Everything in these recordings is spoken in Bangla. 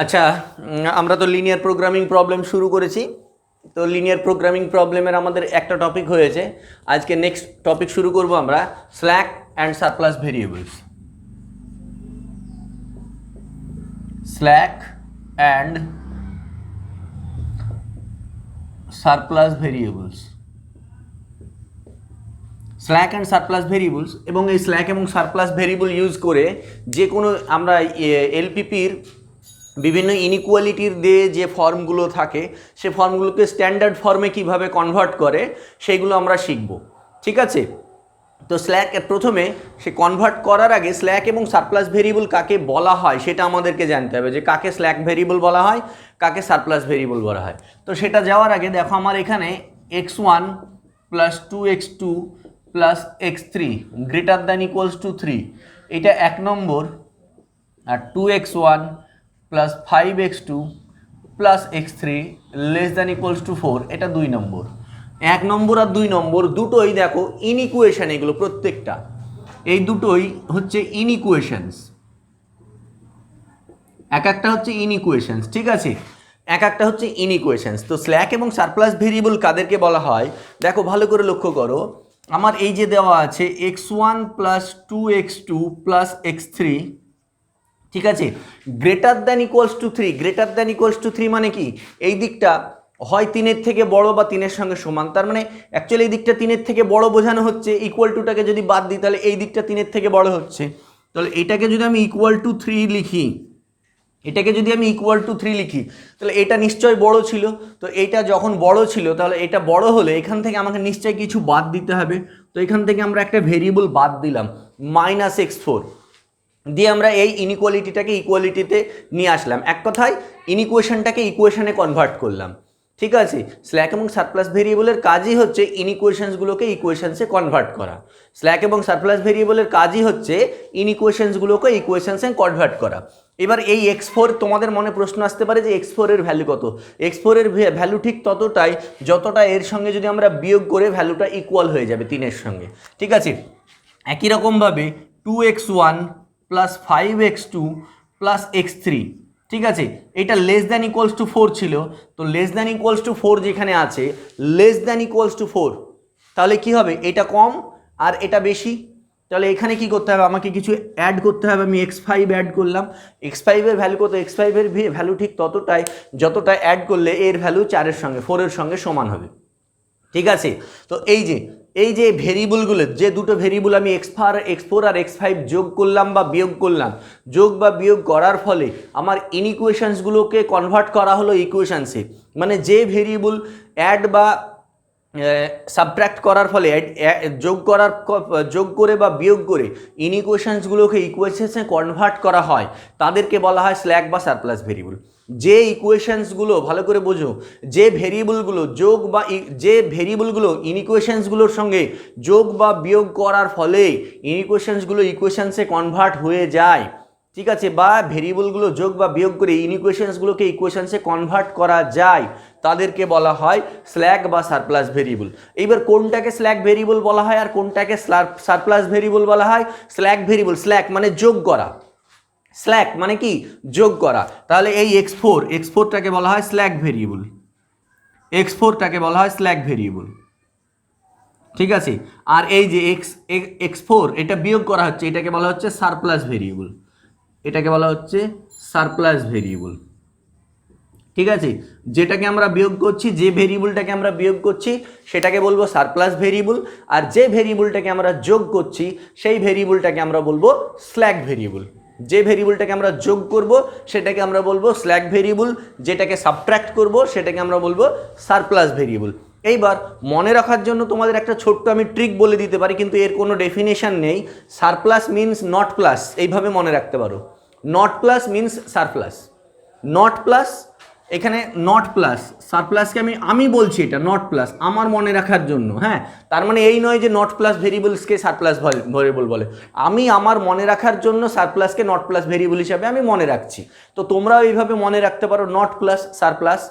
আচ্ছা, আমরা তো লিনিয়ার প্রোগ্রামিং প্রবলেম শুরু করেছি। তো লিনিয়ার প্রোগ্রামিং প্রবলেমের আমাদের একটা টপিক হয়েছে। আজকে নেক্সট টপিক শুরু করব আমরা, slack and surplus variables. Slack and surplus variables, slack and surplus variables. এবং এই স্ল্যাক এবং সারপ্লাস ভেরিয়েবল ইউজ করে যে কোনো আমরা এলপিপির বিভিন্ন ইনইকুয়ালিটির দিয়ে যে ফর্মগুলো থাকে সে ফর্মগুলোকে স্ট্যান্ডার্ড ফর্মে কিভাবে কনভার্ট করে সেইগুলো আমরা শিখব। ঠিক আছে? তো স্ল্যাক প্রথমে সে কনভার্ট করার আগে স্ল্যাক এবং সারপ্লাস ভেরিয়েবল কাকে বলা হয় সেটা আমাদেরকে জানতে হবে, যে কাকে স্ল্যাক ভেরিয়েবল বলা হয়, কাকে সারপ্লাস ভেরিয়েবল বলা হয়। তো সেটা যাওয়ার আগে দেখো, আমার এখানে x1 plus 2x2 plus x3 greater than equals two 3, এটা 1 নম্বর। আর 2x1 plus 5x2 plus x3 less than equals two 4, এটা 2 নম্বর। 1 নম্বর আর 2 নম্বর দুটোই দেখো ইনইকুয়েশন, এগুলো প্রত্যেকটা এই দুটোই হচ্ছে ইনইকুয়েশনস, এক একটা হচ্ছে ইনইকুয়েশনস। ঠিক আছে, এক একটা হচ্ছে ইনইকুয়েশনস। তো স্ল্যাক এবং সারপ্লাস ভেরিয়েবল কাদেরকে বলা হয় দেখো, ভালো করে লক্ষ্য করো। আমার এই যে দেওয়া আছে x1 plus 2x2 plus x3, ঠিক আছে, greater than equals two 3। Greater than equals two 3 মানে কি? এই দিকটা হয় 3-এর থেকে বড় বা 3-এর সঙ্গে সমান। তার মানে অ্যাকচুয়ালি এই দিকটা 3-এর থেকে বড় বোঝানো হচ্ছে, ইকুয়াল টুটাকে যদি বাদ দিই তাহলে এই দিকটা 3-এর থেকে বড় হচ্ছে। তাহলে এটাকে যদি আমি ইকুয়াল টু 3 লিখি, এটাকে যদি আমি ইকুয়াল টু 3 লিখি, তাহলে এটা নিশ্চয়ই বড় ছিল। তো এইটা যখন বড় ছিল তাহলে এটা বড় হলে এখান থেকে আমাকে নিশ্চয়ই কিছু বাদ দিতে হবে। তো এখান থেকে আমরা একটা ভেরিয়েবল বাদ দিলাম, -x4, দিয়ে আমরা এই ইনইকুয়ালিটিটাকে ইকুয়ালিটিতে নিয়ে আসলাম। এক কথায় ইনইকুয়েশনটাকে ইকুয়েশনে কনভার্ট করলাম। ঠিক আছে, স্ল্যাক এবং সারপ্লাস ভেরিয়েবলের কাজই হচ্ছে ইনইকুয়েশনসগুলোকে ইকুয়েশনসে কনভার্ট করা। স্ল্যাক এবং সারপ্লাস ভেরিয়েবলের কাজই হচ্ছে ইনইকুয়েশনসগুলোকে ইকুয়েশনসে কনভার্ট করা। এবার এই x4, তোমাদের মনে প্রশ্ন আসতে পারে যে x4 এর ভ্যালু কত? x4 এর ভ্যালু ঠিক ততটাই যতটা এর সঙ্গে যদি আমরা বিয়োগ করে ভ্যালুটা ইকুয়াল হয়ে যাবে 3-এর সঙ্গে। ঠিক আছে, একই রকমভাবে 2x1 plus 5x2 plus x3, ঠিক আছে, এটা লেস দ্যান ইকুয়ালস টু 4 ছিল। তো লেস দ্যান ইকুয়ালস টু 4 যেখানে আছে, লেস দ্যান ইকুয়ালস টু 4, তাহলে কি হবে? এটা কম আর এটা বেশি। তাহলে এখানে কি করতে হবে? আমাকে কিছু অ্যাড করতে হবে। আমি x5 অ্যাড করলাম। x5 এর ভ্যালু কত? x5 এর ভ্যালু ঠিক ততটাই যতটা অ্যাড করলে এর ভ্যালু 4-এর সঙ্গে 4-এর সঙ্গে সমান হবে। ঠিক আছে, তো এই যে ভেরিয়েবলগুলো, যে দুটো ভেরিয়েবল আমি x4 আর x5 যোগ করলাম বা বিয়োগ করলাম, যোগ বা বিয়োগ করার ফলে আমার ইনইকুয়েশনসগুলোকে কনভার্ট করা হলো ইকুয়েশনসে। মানে যে ভেরিয়েবল অ্যাড বা সাবট্রাক্ট করার ফলে যোগ করে বা বিয়োগ করে ইনইকুয়েশনসগুলোকে ইকুয়েশনসে কনভার্ট করা হয় তাদেরকে বলা হয় স্ল্যাক বা সারপ্লাস ভেরিয়েবল। যে ইকুয়েশনসগুলো, ভালো করে বোঝো, যে ভেরিয়েবলগুলো ইনইকুয়েশনসগুলোর সঙ্গে যোগ বা বিয়োগ করার ফলে ইনইকুয়েশনসগুলো ইকুয়েশনসে কনভার্ট হয়ে যায়, ঠিক আছে, বা ভেরিয়েবলগুলো যোগ বা বিয়োগ করে ইনইকুয়েশনসগুলোকে ইকুয়েশনসে কনভার্ট করা যায়, তাদেরকে বলা হয় স্ল্যাক বা সারপ্লাস ভেরিয়েবল। এইবার কোনটাকে স্ল্যাক ভেরিয়েবল বলা হয় আর কোনটাকে সারপ্লাস ভেরিয়েবল বলা হয়? স্ল্যাক ভেরিয়েবল, স্ল্যাক মানে যোগ করা। স্ল্যাক মানে কি? যোগ করা। তাহলে এই x4টাকে বলা হয় স্ল্যাক ভেরিয়েবল, x4টাকে বলা হয় স্ল্যাক ভেরিয়েবল। ঠিক আছে, আর এই যে x4 এটা বিয়োগ করা হচ্ছে, এটাকে বলা হচ্ছে সারপ্লাস ভেরিয়েবল, এটাকে বলা হচ্ছে সারপ্লাস ভেরিয়েবল। ঠিক আছে, যেটাকে আমরা বিয়োগ করছি, যে ভেরিয়েবলটাকে আমরা বিয়োগ করছি সেটাকে বলবো সারপ্লাস ভেরিয়েবল, আর যে ভেরিয়েবলটাকে আমরা যোগ করছি সেই ভেরিয়েবলটাকে আমরা বলবো স্ল্যাক ভেরিয়েবল। যে ভেরিয়েবলটাকে আমরা যোগ করব সেটাকে আমরা বলবো স্ল্যাক ভেরিয়েবল, যেটাকে সাবট্রাক্ট করব সেটাকে আমরা বলবো সারপ্লাস ভেরিয়েবল। এইবার মনে রাখার জন্য তোমাদের একটা ছোট্ট আমি ট্রিক বলে দিতে পারি, কিন্তু এর কোনো ডেফিনেশন নেই। সারপ্লাস মিনস নট প্লাস, এইভাবে মনে রাখতে পারো। Not plus means surplus, not plus, এখানে নট প্লাস, সারপ্লাসকে আমি বলছি এটা নট প্লাস আমার মনে রাখার জন্য। হ্যাঁ, তার মানে এই নয় যে নট প্লাস ভেরিয়েবলসকে সারপ্লাস ভেরিয়েবল বলে। আমি আমার মনে রাখার জন্য সারপ্লাসকে নট প্লাস ভেরিয়েবল হিসাবে আমি মনে রাখছি। তো তোমরাও এইভাবে মনে রাখতে পারো, নট প্লাস সারপ্লাস।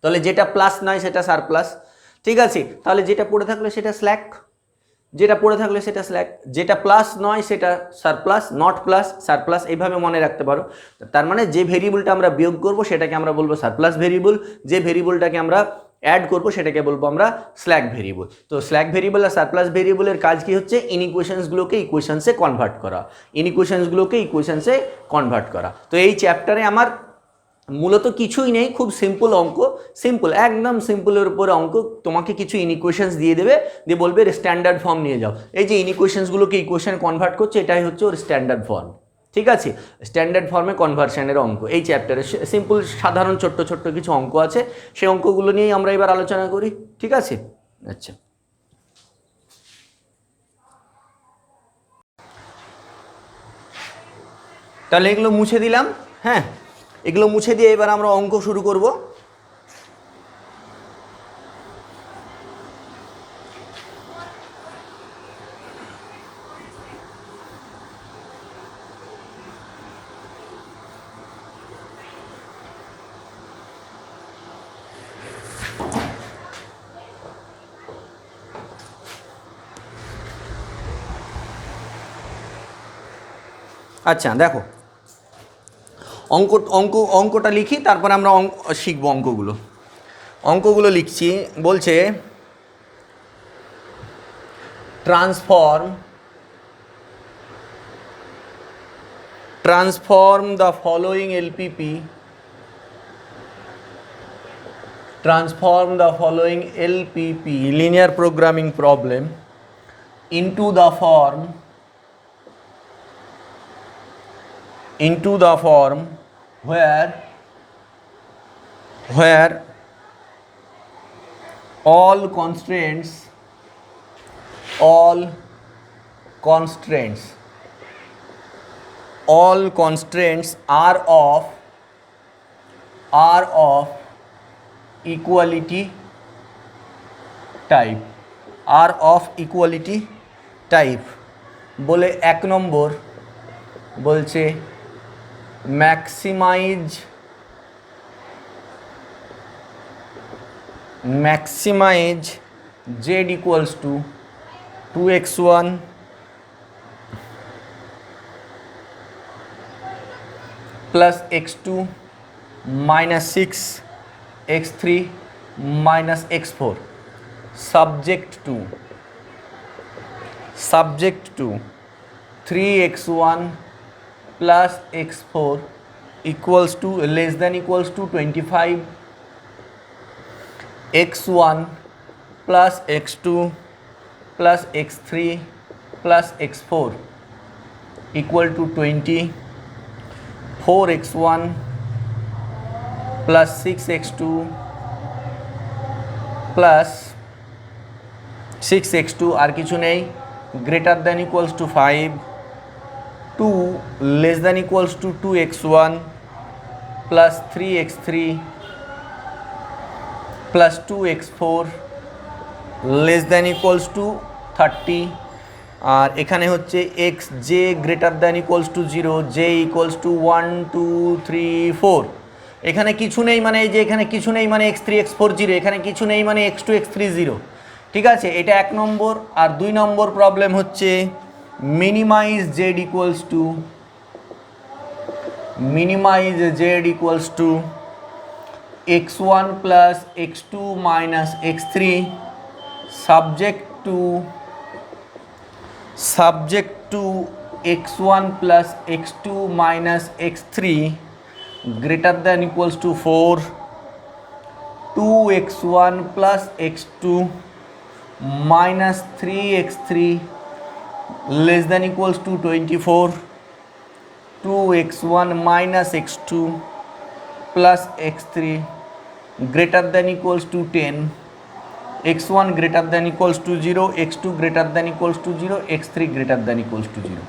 তাহলে যেটা প্লাস নয় সেটা সারপ্লাস। ঠিক আছে, তাহলে যেটা পড়ে থাকলে সেটা স্ল্যাক, যেটা পড়ে থাকলে সেটা স্ল্যাক, যেটা প্লাস নয় সেটা সারপ্লাস, নট প্লাস সারপ্লাস, এইভাবে মনে রাখতে পারো। তার মানে যে ভেরিয়েবলটা আমরা বিয়োগ করব সেটাকে আমরা বলবো সারপ্লাস ভেরিয়েবল, যে ভেরিয়েবলটাকে আমরা অ্যাড করব সেটাকে বলবো আমরা স্ল্যাক ভেরিয়েবল। তো স্ল্যাক ভেরিয়েবল আর সারপ্লাস ভেরিয়েবলের কাজ কি হচ্ছে? ইনইকুয়েশনসগুলোকে ইকুয়েশনসে কনভার্ট করা, ইনইকুয়েশনসগুলোকে ইকুয়েশনসে কনভার্ট করা। তো এই চ্যাপ্টারে আমার মূলত কিছুই নেই, খুব সিম্পল অঙ্ক, সিম্পল একদম সিম্পলের উপরে অঙ্ক। তোমাকে কিছু ইনইকুয়েশনস দিয়ে দেবে, দিয়ে বলবে স্ট্যান্ডার্ড ফর্ম নিয়ে যাও। এই যে ইনইকুয়েশনসগুলোকে ইকুয়েশন কনভার্ট করছে এটাই হচ্ছে ওর স্ট্যান্ডার্ড ফর্ম। ঠিক আছে, স্ট্যান্ডার্ড ফর্মে কনভার্সনের অঙ্ক এই চ্যাপ্টারে সিম্পল সাধারণ ছোট্ট ছোট্ট কিছু অঙ্ক আছে, সেই অঙ্কগুলো নিয়েই আমরা এবার আলোচনা করি। ঠিক আছে, আচ্ছা তাহলে এগুলো মুছে দিলাম। হ্যাঁ, এগুলো মুছে দিয়ে এবার আমরা অঙ্ক শুরু করব। আচ্ছা দেখো, অঙ্কটা লিখি, তারপর আমরা শিখবো অঙ্কগুলো লিখছি। বলছে transform the following LPP linear programming problem into the form where all constraints are of equality type। বলে এক নম্বর বলছে maximize z equals to 2x1 plus x2 minus 6x3 minus x4 subject to 3x1 plus x4 equals to less than equals to 25, x1 plus x2 plus x3 plus x4 equal to 20, 4x1 plus 6x2 plus 6x2 আর কিছু নেই, greater than equals to 5, 2 less than equals to 2x1 plus 3x3 plus 2x4 less than equals to 30। আর এখানে হচ্ছে x j greater than equals to 0, j equals to 1 2 3 4। এখানে কিছু নেই মানে এই যে এখানে কিছু নেই মানে x3 x4 0, এখানে কিছু নেই মানে x2 x3 0। ঠিক আছে, এটা এক নম্বর। আর দুই নম্বর প্রবলেম হচ্ছে minimize z equals to x1 plus x2 minus x3 subject to x1 plus x2 minus x3 greater than equals to 4, 2x1 plus x2 minus 3x3 less than equals to 24, 2x1 minus x2 plus x3 greater than equals to 10, x1 greater than equals to 0, x2 greater than equals to 0, x3 greater than equals to 0।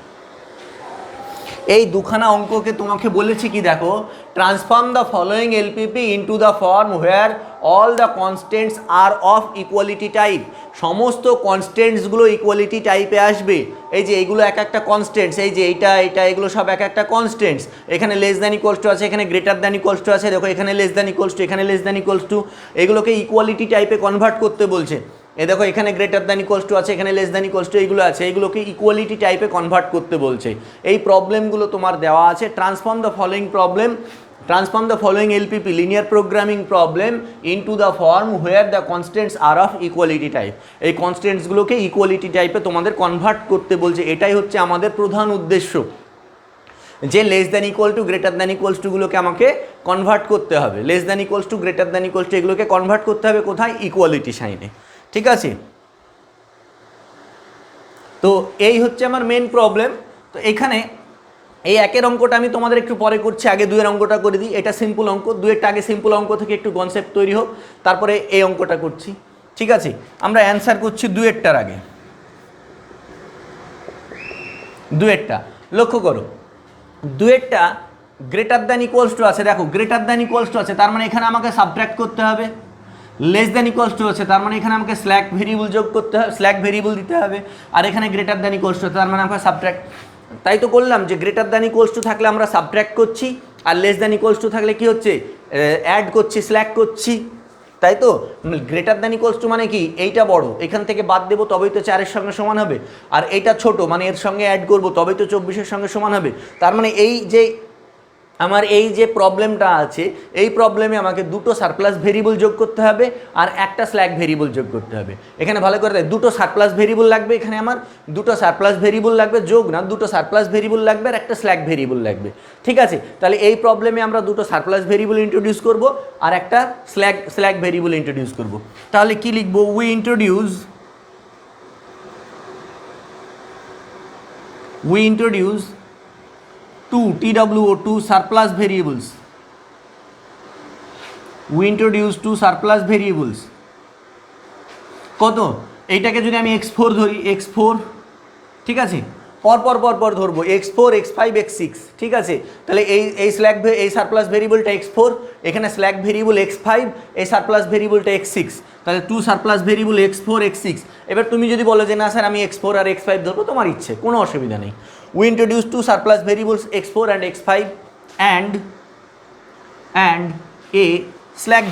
এই দুখানা অঙ্ককে তোমাকে বলেছি কি দেখো, transform the following LPP into the form where all the constants are of equality type. সমস্ত কনস্ট্যান্টসগুলো ইকুয়ালিটি টাইপে আসবে। এই যে এইগুলো এক একটা কনস্ট্যান্টস, এই যে এইটা এগুলো সব এক একটা কনস্ট্যান্টস। এখানে লেস দ্যান ইকুয়ালস টু আছে, এখানে গ্রেটার দ্যান ইকুয়ালস টু আছে, দেখো এখানে লেস দ্যান ইকুয়ালস টু, এখানে লেস দ্যান ইকুয়ালস টু। এগুলোকে ইকুয়ালিটি টাইপে কনভার্ট করতে বলছে। এই দেখো এখানে গ্রেটার দ্যান ইকুয়ালস টু আছে, এখানে লেস দ্যান ইকুয়ালস টু এইগুলো আছে, এইগুলোকে ইকুয়ালিটি টাইপে কনভার্ট করতে বলছে। এই প্রবলেমগুলো তোমার দেওয়া আছে। Transform the following problem, transform the following LPP linear programming problem into the form where the constants are of equality type. এই কনস্ট্যান্টসগুলোকে ইকুয়ালিটি টাইপে তোমাদের কনভার্ট করতে বলছে। এটাই হচ্ছে আমাদের প্রধান উদ্দেশ্য, যে less than equal to greater than equals টুগুলোকে আমাকে কনভার্ট করতে হবে। Less than equals to greater than equals to এগুলোকে কনভার্ট করতে হবে কোথায়? ইকুয়ালিটি সাইনে। ঠিক আছে, তো এই হচ্ছে আমার মেন প্রবলেম। তো এখানে এই একের অঙ্কটা আমি তোমাদের একটু পরে করছি, আগে দুয়ের অঙ্কটা করে দিই। এটা সিম্পল অঙ্ক, দুয়েরটা আগে সিম্পল অঙ্ক থেকে একটু কনসেপ্ট তৈরি হোক, তারপরে এই অঙ্কটা করছি। ঠিক আছে, আমরা অ্যান্সার করছি দুয়েরটার আগে। দুয়েরটা লক্ষ্য করো, দুয়েরটা গ্রেটার দ্যান ইকুয়ালস টু আছে, দেখো গ্রেটার দ্যান ইকুয়ালস টু আছে, তার মানে এখানে আমাকে সাবট্রাক্ট করতে হবে। লেস দ্যান ইকুয়ালস টু আছে, তার মানে এখানে আমাকে স্ল্যাক ভেরিয়েবল যোগ করতে হবে, স্ল্যাক ভেরিয়েবল দিতে হবে। আর এখানে গ্রেটার দ্যান ইকুয়ালস টু, তার মানে আমাকে সাবট্রাক্ট। তাই তো করলাম যে গ্রেটার দ্যান ইকুয়ালস টু থাকলে আমরা সাবট্রাক্ট করছি, আর লেস দ্যান ইকুয়ালস টু থাকলে কি হচ্ছে? অ্যাড করছি, স্ল্যাক করছি। তাই তো, গ্রেটার দ্যান ইকুয়ালস টু মানে কি? এইটা বড়, এখান থেকে বাদ দেবো তবেই তো 4-এর সঙ্গে সমান হবে। আর এইটা ছোট, মানে এর সঙ্গে অ্যাড করবো তবেই তো 24-এর সঙ্গে সমান হবে। তার মানে এই যে আমার এই যে প্রবলেমটা আছে, এই প্রবলেমে আমাকে দুটো সারপ্লাস ভেরিয়েবল যোগ করতে হবে আর একটা স্ল্যাক ভেরিয়েবল যোগ করতে হবে। এখানে ভালো করে দেয়, দুটো সারপ্লাস ভেরিয়েবল লাগবে, এখানে আমার দুটো সারপ্লাস ভেরিয়েবল লাগবে, যোগ না, দুটো সারপ্লাস ভেরিয়েবল লাগবে আর একটা স্ল্যাক ভেরিয়েবল লাগবে। ঠিক আছে, তাহলে এই প্রবলেমে আমরা দুটো সারপ্লাস ভেরিয়েবল ইন্ট্রোডিউস করব আর একটা স্ল্যাক ভেরিয়েবল ইন্ট্রোডিউস করব। তাহলে কি লিখবো? We introduce two surplus variables. We introduce two surplus variables. কত? এইটাকে যদি আমি x4 ধরি, x4, ঠিক আছে, পর ধরবো x4, x5, x6, ঠিক আছে। তাহলে এই সারপ্লাস ভেরিয়েবলটা x4, এখানে স্ল্যাক ভেরিয়েবল x5, এই সারপ্লাস ভেরিয়েবলটা x6, তাহলে two surplus variable x4, x6। এবার তুমি যদি বলো যে না স্যার আমি x4 আর x5 ধরবো, তোমার ইচ্ছে, কোনো অসুবিধা নেই। We introduce two surplus variables x4 and x5 and a slack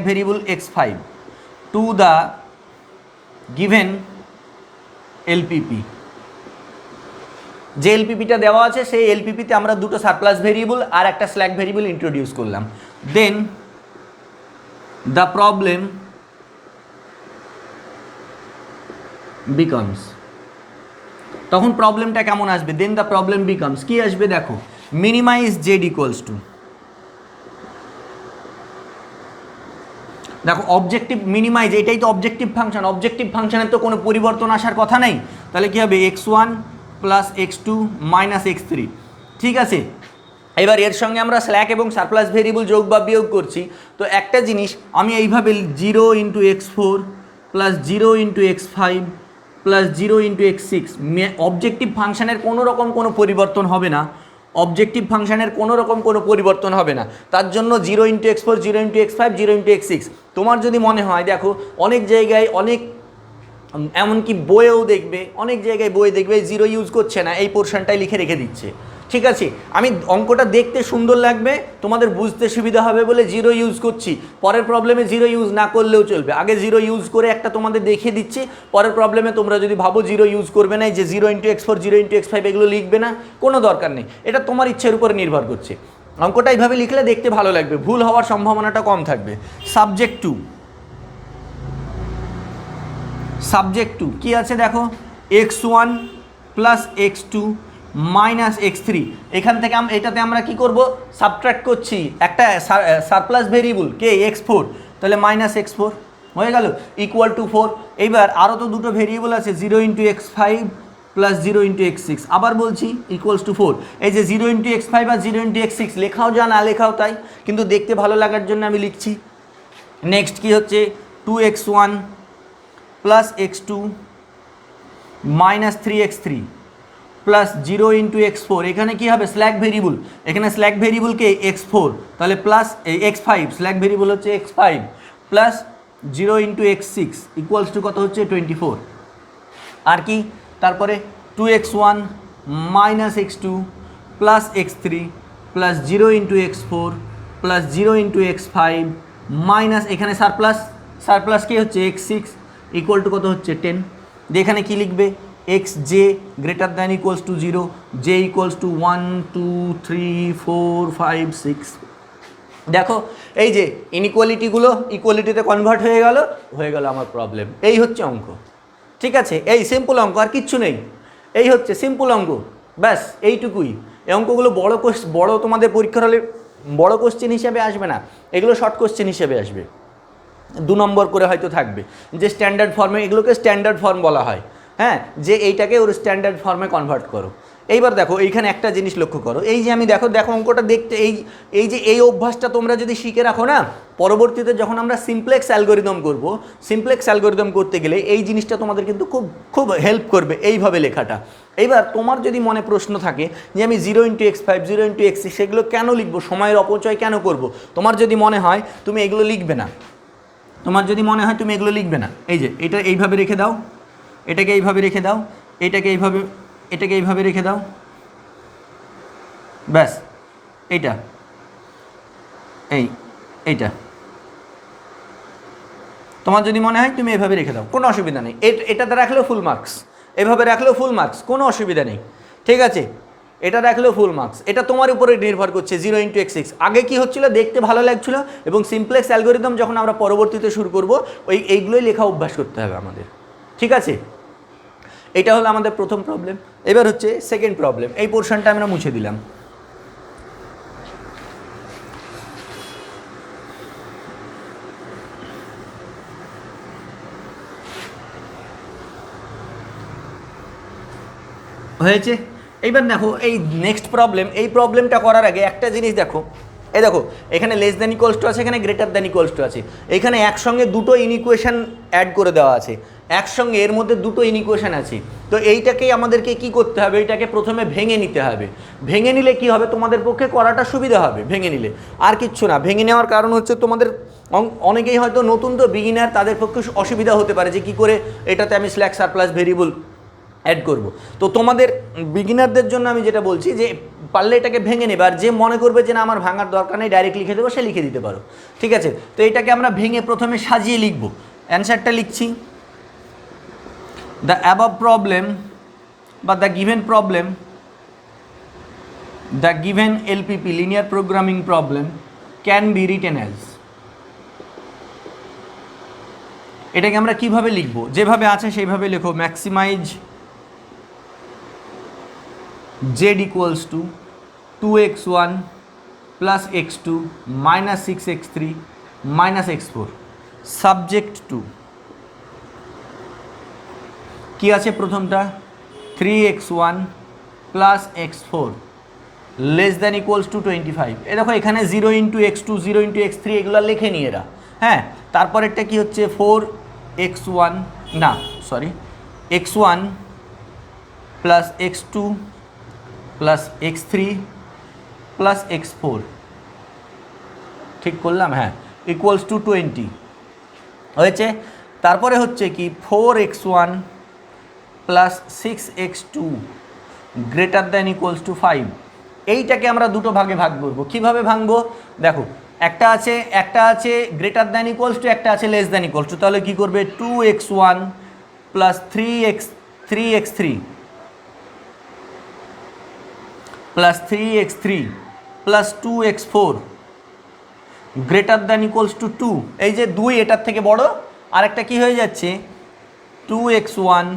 variable x5 to the given LPP. যে এলপিপিটা দেওয়া আছে সেই এলপিপিতে আমরা দুটো সারপ্লাস ভেরিয়েবল আর একটা স্ল্যাক ভেরিয়েবল ইন্ট্রোডিউস করলাম। দেন দ্য প্রবলেম বিকামস, তখন প্রবলেমটা কেমন আসবে? দেন দ্য প্রবলেম বিকামস, কি আসবে দেখো, মিনিমাইজ জেড ইকুয়ালস টু, দেখো অবজেক্টিভ মিনিমাইজ, এটাই তো অবজেক্টিভ ফাংশন, অবজেক্টিভ ফাংশনের তো কোনো পরিবর্তন আসার কথা নেই। তাহলে কি হবে? x1 plus x2 minus x3, ঠিক আছে। এবার এর সঙ্গে আমরা স্ল্যাক এবং সারপ্লাস ভেরিয়েবল যোগ বা বিয়োগ করছি। তো একটা জিনিস আমি এইভাবে 0 into x4 plus 0 into x5 plus 0 into x6, objective ফাংশনের কোনো রকম কোনো পরিবর্তন হবে না, অবজেক্টিভ ফাংশনের কোনো রকম কোনো পরিবর্তন হবে না। তার জন্য 0 into x4, 0 into x5, 0 into x6। তোমার যদি মনে হয়, দেখো অনেক জায়গায় অনেক, এমনকি বইয়েও দেখবে, অনেক জায়গায় বই দেখবে 0 ইউজ করছে না, এই পোর্শনটাই লিখে রেখে দিচ্ছে। ঠিক আছে, আমি অঙ্কটা দেখতে সুন্দর লাগবে, তোমাদের বুঝতে সুবিধা হবে বলে 0 ইউজ করছি। পরের প্রবলেমে 0 ইউজ না করলেও চলবে, আগে 0 ইউজ করে একটা তোমাদের দেখিয়ে দিচ্ছি। পরের প্রবলেমে তোমরা যদি ভাবো 0 ইউজ করবে না, যে 0 ইন্টু x4, 0 ইন্টু x5 এগুলো লিখবে না, কোনো দরকার নেই, এটা তোমার ইচ্ছের উপরে নির্ভর করছে। অঙ্কটা এইভাবে লিখলে দেখতে ভালো লাগবে, ভুল হওয়ার সম্ভাবনাটা কম থাকবে। সাবজেক্ট টু কি আছে দেখো, x1 plus x2 minus x3, এখান থেকে এটাতে আমরা কি করব? সাবট্রাক্ট করছি একটা সারপ্লাস ভেরিয়েবল কে x4, তাহলে মাইনাস x4 হয়ে গেল, ইকুয়াল টু 4। এইবার আরও তো দুটো ভেরিয়েবল আছে, 0 into x5 plus 0 into x6, আবার বলছি ইকুয়ালস টু 4। এই যে 0 ইন্টু x5 আর 0 ইন্টু x6 লেখাও যা না লেখাও তাই, কিন্তু দেখতে ভালো লাগার জন্য আমি লিখছি। নেক্সট কি হচ্ছে, 2x1 plus x2 minus 3x3 plus 0 into x4, এখানে কী হবে? স্ল্যাক ভেরিয়েবল, এখানে স্ল্যাক ভেরিয়েবলকে x4, তাহলে প্লাস x5, স্ল্যাক ভেরিয়েবল হচ্ছে x5 plus 0 into x6 equals to কত হচ্ছে? 24। আর কি তারপরে 2x1 minus x2 plus x3 plus 0 into x4 plus 0 into x5 minus এখানে সারপ্লাস কি হচ্ছে x6 ইকুয়াল টু কত হচ্ছে 10। দিয়ে এখানে কী লিখবে xj greater than equals two 0, j equals to 1 2 3 4 5 6। দেখো এই যে ইনইকুয়ালিটিগুলো ইকুয়ালিটিতে কনভার্ট হয়ে গেল আমার প্রবলেম। এই হচ্ছে অঙ্ক, ঠিক আছে, এই সিম্পল অঙ্ক, আর কিচ্ছু নেই, এই হচ্ছে সিম্পল অঙ্ক, ব্যাস এইটুকুই। এই অঙ্কগুলো বড় তোমাদের পরীক্ষার হলে বড় কোশ্চেন হিসেবে আসবে না, এগুলো শর্ট কোশ্চেন হিসেবে আসবে, 2 নম্বর করে হয়তো থাকবে, যে স্ট্যান্ডার্ড ফর্মে, এগুলোকে স্ট্যান্ডার্ড ফর্ম বলা হয়, হ্যাঁ, যে এইটাকে ওর স্ট্যান্ডার্ড ফর্মে কনভার্ট করো। এইবার দেখো এইখানে একটা জিনিস লক্ষ্য করো, এই যে আমি দেখো অঙ্কটা দেখতে, এই যে এই অভ্যাসটা তোমরা যদি শিখে রাখো না, পরবর্তীতে যখন আমরা সিমপ্লেক্স অ্যালগরিদম করব, সিমপ্লেক্স অ্যালগরিদম করতে গেলে এই জিনিসটা তোমাদের কিন্তু খুব হেল্প করবে, এইভাবে লেখাটা। এইবার তোমার যদি মনে প্রশ্ন থাকে যে আমি 0 ইন্টু x5 0 ইন্টু x6 সেগুলো কেন লিখবো, সময়ের অপচয় কেন করব, তোমার যদি মনে হয় তুমি এগুলো লিখবে না, এই যে এটা এইভাবে রেখে দাও, এটাকে এইভাবে রেখে দাও, এটাকে এইভাবে রেখে দাও, ব্যাস, এইটা তোমার যদি মনে হয় তুমি এভাবে রেখে দাও, কোনো অসুবিধা নেই। এটাতে রাখলেও ফুল মার্কস, এভাবে রাখলেও ফুল মার্কস, কোনো অসুবিধা নেই, ঠিক আছে, এটা রাখলেও ফুল মার্কস। এটা তোমার উপরে নির্ভর করছে 0 ইন্টু x6। আগে কি হচ্ছিল, দেখতে ভালো লাগছিল, এবং সিমপ্লেক্স অ্যালগরিদম যখন আমরা পরবর্তীতে শুরু করব এইগুলোই লেখা অভ্যাস করতে হবে আমাদের, ঠিক আছে। এটা হলো আমাদের প্রথম প্রবলেম। এবার হচ্ছে সেকেন্ড প্রবলেম, এই পোর্শনটা আমরা মুছে দিলাম। হয়েছে। এইবার দেখো এই নেক্সট প্রবলেম, এই প্রবলেমটা করার আগে একটা জিনিস দেখো, এই দেখো এখানে লেস দ্যান ইকুয়ালস টু আছে, এখানে গ্রেটার দ্যান ইকুয়ালস টু আছে, এখানে একসঙ্গে দুটো ইনইকুয়েশন অ্যাড করে দেওয়া আছে, একসঙ্গে এর মধ্যে দুটো ইনইকুয়েশন আছে। তো এইটাকেই আমাদেরকে কি করতে হবে, এইটাকে প্রথমে ভেঙে নিতে হবে। ভেঙে নিলে কি হবে, তোমাদের পক্ষে করাটা সুবিধা হবে ভেঙে নিলে, আর কিচ্ছু না। ভেঙে নেওয়ার কারণ হচ্ছে তোমাদের অনেকেই হয়তো নতুন তো বিগিনার, তাদের পক্ষে অসুবিধা হতে পারে যে কী করে এটাতে আমি স্ল্যাক সারপ্লাস ভেরিয়েবল অ্যাড করব। তো তোমাদের বিগিনারদের জন্য আমি যেটা বলছি যে পারলে এটাকে ভেঙে নেবে, আর যে মনে করবে যে না আমার ভাঙার দরকার নেই ডাইরেক্ট লিখে দেবো, সে লিখে দিতে পারো, ঠিক আছে। তো এটাকে আমরা ভেঙে প্রথমে সাজিয়ে লিখব। অ্যান্সারটা লিখছি, দ্য অ্যাবভ প্রবলেম বা the given LPP linear programming problem can be written as. এটাকে আমরা কিভাবে লিখব, যেভাবে আছে সেইভাবে লেখো। Maximise z equals to 2x1 plus x2 minus 6x3 minus x4 subject to কি আছে প্রথমটা 3x1 plus x4 less than equals to 25। এ দেখো এখানে 0 into x2 0 into x3 এগুলো লেখে নিয়ে এরা, হ্যাঁ। তারপরেরটা কি হচ্ছে 4x1 না sorry x1 plus x2 plus x3 plus x4, ঠিক করলাম, হ্যাঁ, ইকুয়ালস টু 20 হয়েছে। তারপরে হচ্ছে কি 4x1 plus 6x2 greater than equals two 5। এইটাকে আমরা দুটো ভাগে ভাগ করবো। কীভাবে ভাঙবো দেখো, একটা আছে গ্রেটার দ্যান ইকুয়ালস টু, একটা আছে লেস দ্যান ইকুয়ালস টু। তাহলে কী করবে 2x1 plus 3x3 plus 3x3 plus 2x4 greater than equals two 2। এই যে 2 এটার থেকে বড়, আর একটা কী হয়ে যাচ্ছে 2x1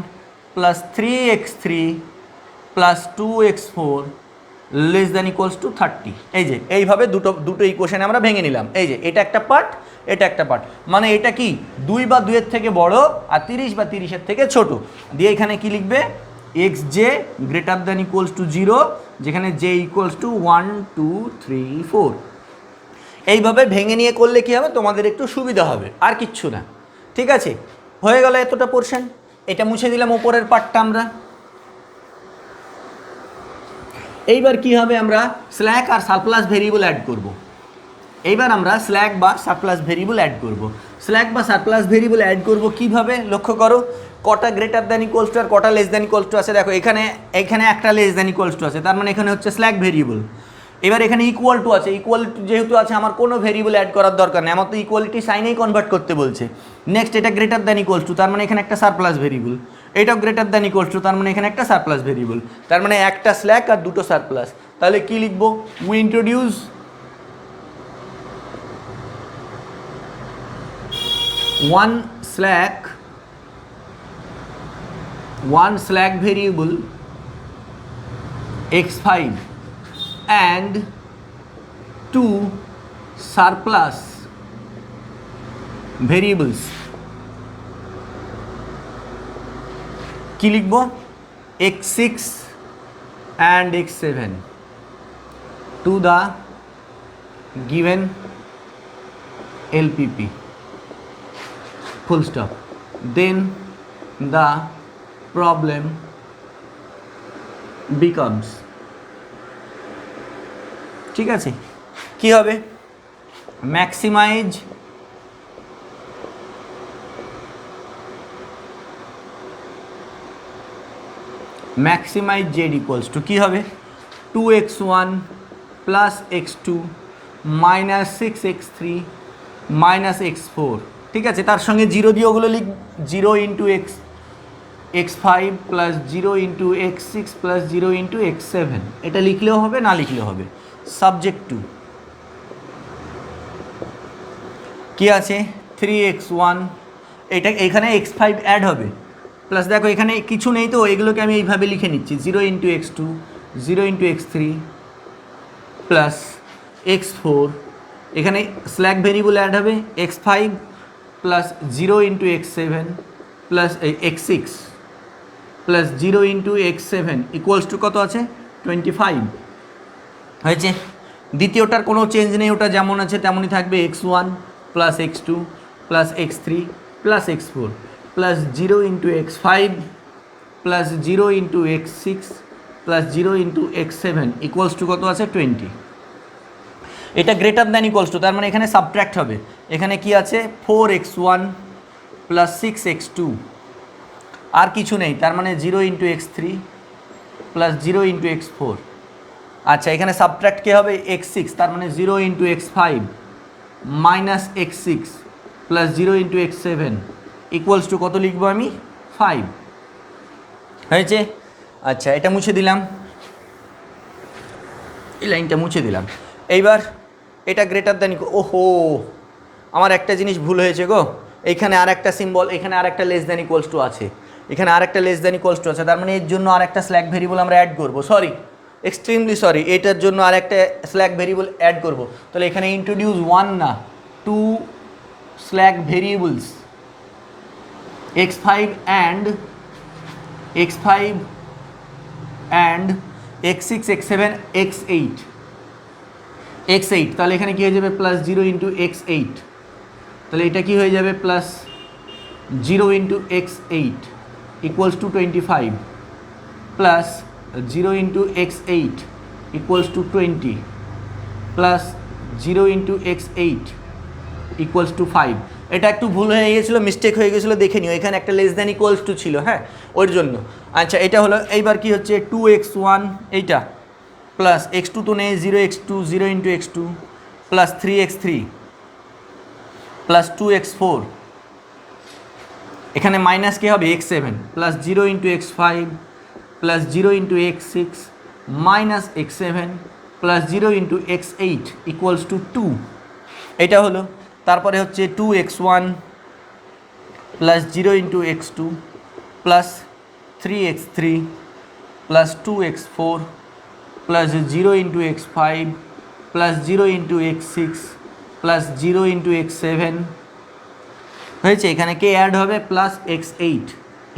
plus 3x3 plus 2x4 less than equals two 30। এই যে এইভাবে দুটো ইকুয়েশনে আমরা ভেঙে নিলাম। এই যে এটা একটা পার্ট, এটা একটা পার্ট, মানে এটা কি 2 বা 2 এর থেকে বড় আর 30 বা 30-এর থেকে ছোট। দিয়ে এখানে কি লিখবে xj greater than equals two 0, যেখানে j ইকুয়ালস টু 1 2 3 4। এইভাবে ভেঙে নিয়ে করলে কি হবে, তোমাদের একটু সুবিধা হবে, আর কিচ্ছু না, ঠিক আছে। হয়ে গেল এতটা পোর্শন। এটা মুছে দিলাম ওপরের পার্টটা আমরা। এইবার কি হবে, আমরা স্ল্যাক আর সারপ্লাস ভেরিয়েবল অ্যাড করব। এইবার আমরা স্ল্যাক বা সারপ্লাস ভেরিয়েবল অ্যাড করব। স্ল্যাক বা সারপ্লাস ভেরিয়েবল অ্যাড করব কিভাবে, লক্ষ্য করো কটা গ্রেটার দ্যান ইকুয়ালস টু আর কটা লেস দ্যান ইকুয়ালস টু আছে। দেখো এখানে একটা লেস দ্যান ইকুয়ালস টু আছে, তার মানে এখানে হচ্ছে স্ল্যাক ভেরিয়েবল। এবার এখানে ইকুয়াল টু আছে, ইকুয়াল টু যেহেতু আছে আমার কোনো ভেরিয়েবল অ্যাড করার দরকার নেই, আমার তো ইকুয়ালিটি সাইনেই কনভার্ট করতে বলছে। নেক্সট এটা গ্রেটার দ্যান ইকুয়ালস টু, তার মানে এখানে একটা সারপ্লাস ভেরিয়েবল, এটাও গ্রেটার দ্যান ইকুয়ালস টু, তার মানে এখানে একটা সারপ্লাস ভেরিয়েবল, তার মানে একটা স্ল্যাক আর দুটো সারপ্লাস। তাহলে কি লিখবো, we introduce one slack variable x5 and two surplus variables কি লিখবো, x6 and x7 to the given LPP, full stop. Then the problem becomes, ঠিক আছে, কি হবে, maximize z equals to কি হবে 2x1 plus x2 minus 6x3 minus x4, ঠিক আছে, তার সঙ্গে জিরো দিয়ে ওগুলো লিখ, 0 into x5 plus 0 into x6 plus 0 into x7, এটা লিখলেও হবে না লিখলেও হবে। সাবজেক্ট টু কি আছে 3x1, এটা এখানে x5 অ্যাড হবে, প্লাস দেখো এখানে কিছু নেই তো এগুলোকে আমি এইভাবে লিখে নিচ্ছি, 0 into x2 0 into x3 plus x4, এখানে স্ল্যাক ভেরিয়েবল অ্যাড হবে x5 plus 0 into x7 plus x6 plus 0 into x7 equals to কত আছে 25 হয়েছে। দ্বিতীয়টার কোনো চেঞ্জ নেই, ওটা যেমন আছে তেমনই থাকবে, x1 plus x2 plus x3 plus x4 plus 0 into x5 plus 0 into x6 plus 0 into x7 equals to কত আছে 20। এটা গ্রেটার দ্যান ইকুয়ালস টু, তার মানে এখানে সাবট্র্যাক্ট হবে, এখানে কি আছে 4x1 প্লাস 6x2 আর কিছু নেই, তার মানে 0 into x3 plus 0 into x4, আচ্ছা এখানে সাবট্র্যাক্ট কে হবে x6, তার মানে 0 into x5 minus x6 plus 0 into x7 equals to কত লিখবো আমি 5 হয়েছে। আচ্ছা এটা মুছে দিলাম, এই লাইনটা মুছে দিলাম। এইবার এটা গ্রেটার দ্যান, ওহো আমার একটা জিনিস ভুল হয়েছে গো, এইখানে আর একটা সিম্বল, এখানে আর একটা লেস দ্যান ইকুয়ালস টু আছে, এখানে আর একটা লেস দ্যান ইকুয়ালস টু আছে, তার মানে এর জন্য আর একটা স্ল্যাক ভেরিয়েবল আমরা অ্যাড করবো, সরি এক্সট্রিমলি সরি, এটার জন্য আর একটা স্ল্যাক ভেরিয়েবল অ্যাড করবো। তাহলে এখানে ইন্ট্রোডিউস 1 না 2 slack variables x5 and x6 x7 x8, তাহলে এখানে কি হয়ে যাবে প্লাস 0 ইন্টু x8, তাহলে এটা কি হয়ে যাবে plus 0 into x8 equals to 25 plus 0 into x8 equals to 20 plus 0 into x8 equals to 5। এটা একটু ভুল হয়ে গিয়েছিলো, মিস্টেক হয়ে গেছিলো, দেখে নিও, এখানে একটা লেস দ্যান ইকুয়ালস টু ছিল, হ্যাঁ ওর জন্য। আচ্ছা এটা হলো, এইবার কি হচ্ছে 2x1 এইটা প্লাস x2 তো নেই, 0x2 0 into x2 plus 3x3 plus 2x4, এখানে মাইনাস কে হবে x7 plus 0 into x5 plus 0 into x6 minus x7 plus 0 into x8 equals to 2, এটা হলো। তারপরে হচ্ছে 2x1 plus 0 into x2 plus 3x3 plus 2x4 plus 0 into x5 plus 0 into x6 plus 0 into x7 হয়েছে, এখানে কে অ্যাড হবে প্লাস x8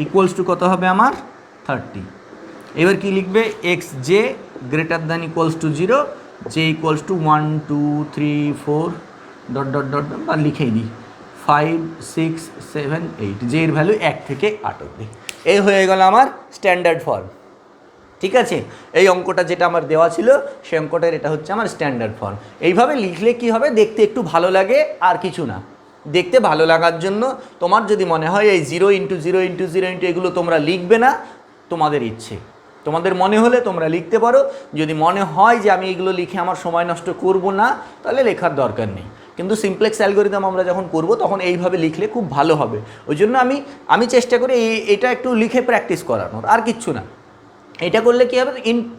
ইকুয়ালস টু কত হবে আমার 30। এবার কি লিখবে xj greater than equals two 0, j equals to 1 2 3 4 dot dot dot বা লিখেই দিই 5 6 7 8, j এর ভ্যালু 1 থেকে 8 অবধি। এই হয়ে গেল আমার স্ট্যান্ডার্ড ফর্ম, ঠিক আছে। এই অঙ্কটা যেটা আমার দেওয়া ছিল সেই অঙ্কটার এটা হচ্ছে আমার স্ট্যান্ডার্ড ফর্ম। এইভাবে লিখলে কি হবে, দেখতে একটু ভালো লাগে আর কিছু না। দেখতে ভালো লাগার জন্য তোমার যদি মনে হয় এই 0 ইন্টু 0 ইন্টু 0 ইন্টু এগুলো তোমরা লিখবে না, তোমাদের ইচ্ছে, তোমাদের মনে হলে তোমরা লিখতে পারো, যদি মনে হয় যে আমি এগুলো লিখে আমার সময় নষ্ট করব না তাহলে লেখার দরকার নেই। কিন্তু সিমপ্লেক্স অ্যালগরিদম আমরা যখন করব তখন এইভাবে লিখলে খুব ভালো হবে। ওই জন্য আমি চেষ্টা করি এটা একটু লিখে প্র্যাকটিস করানোর, আর কিচ্ছু না। এটা করলে কী হবে,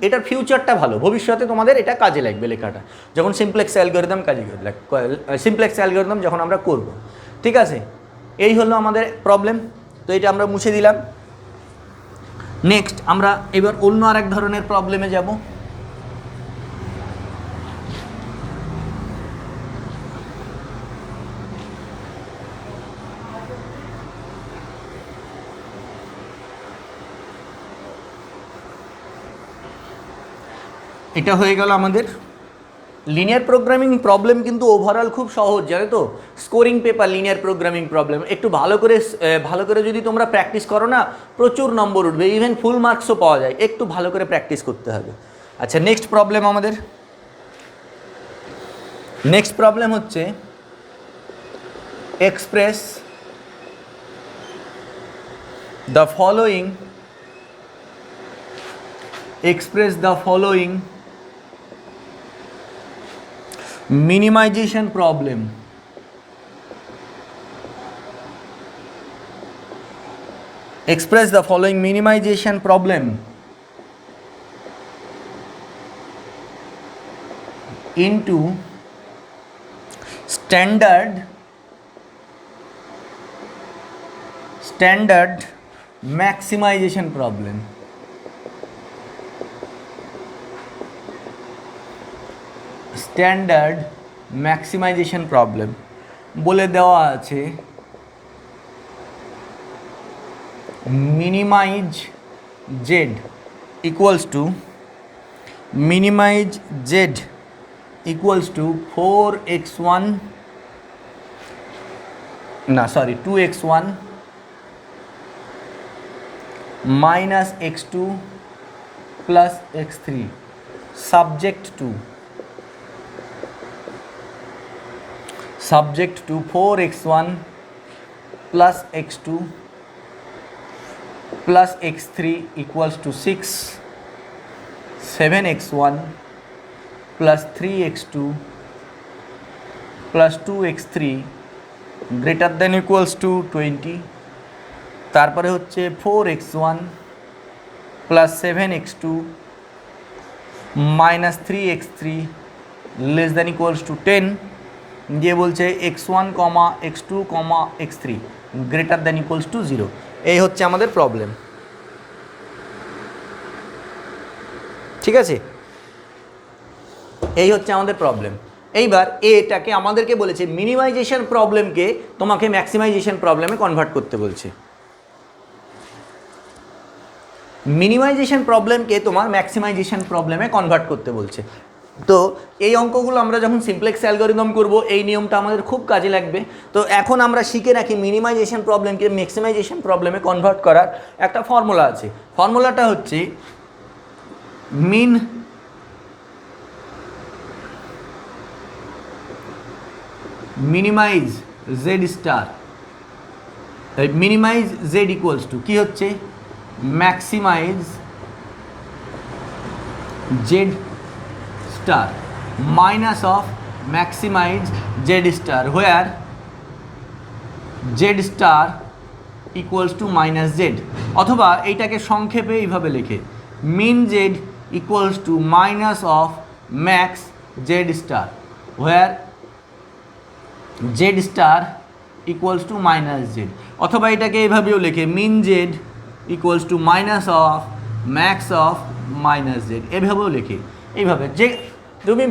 এটার ফিউচারটা ভালো, ভবিষ্যতে তোমাদের এটা কাজে লাগবে লেখাটা, যখন সিমপ্লেক্স অ্যালগরিদম সিমপ্লেক্স অ্যালগরিদম যখন আমরা করব। ঠিক আছে, এই হলো আমাদের প্রবলেম। তো এটা আমরা মুছে দিলাম। নেক্সট আমরা এবার অন্য আর এক ধরনের প্রবলেমে যাব। এটা হয়ে গেল আমাদের লিনিয়ার প্রোগ্রামিং প্রবলেম। কিন্তু ওভারঅল খুব সহজ, জানো তো, scoring paper linear programming problem একটু ভালো করে যদি তোমরা প্র্যাকটিস করো না, প্রচুর নম্বর উঠবে, ইভেন ফুল মার্কসও পাওয়া যায়। একটু ভালো করে প্র্যাকটিস করতে হবে। আচ্ছা, নেক্সট প্রবলেম হচ্ছে express the following minimization problem. Express the following minimization problem into standard maximization problem. Standard maximisation problem বলে দেওয়া আছে। Minimise Z equals to 2x1 minus x2 plus x3 subject to 4x1 plus x2 plus x3 equals to 6, 7x1 plus 3x2 plus 2x3 greater than equals to 20। তারপরে হচ্ছে 4x1 plus 7x2 minus 3x3 less than equals to 10 দিয়ে বলছে x1, x2, x3 greater than equals two 0। এই হচ্ছে আমাদের প্রবলেম। ঠিক আছে, এই হচ্ছে আমাদের প্রবলেম। এইবার এটাকে আমাদেরকে বলেছে মিনিমাইজেশন প্রবলেমকে তোমাকে ম্যাক্সিমাইজেশন প্রবলেমে কনভার্ট করতে বলছে। মিনিমাইজেশন প্রবলেমকে তোমার ম্যাক্সিমাইজেশন প্রবলেমে কনভার্ট করতে বলছে। তো এই অঙ্কগুলো আমরা যখন সিমপ্লেক্স অ্যালগরিদম করব এই নিয়মটা আমাদের খুব কাজে লাগবে। তো এখন আমরা শিখে রাখি মিনিমাইজেশন প্রবলেমকে ম্যাক্সিমাইজেশন প্রবলেমে কনভার্ট করার একটা ফর্মুলা আছে। ফর্মুলাটা হচ্ছে minimise Z star, minimise Z equals to কি হচ্ছে maximise Z star minus of maximize z star where z star equals to minus z, অথবা এইটাকে সংক্ষেপে এইভাবে লেখে min z equals to minus of max z star where z star equals to minus z, অথবা এটাকে এইভাবেও লেখে min z equals to minus of max of minus z, এভাবেও লেখে। এইভাবে যে তুমি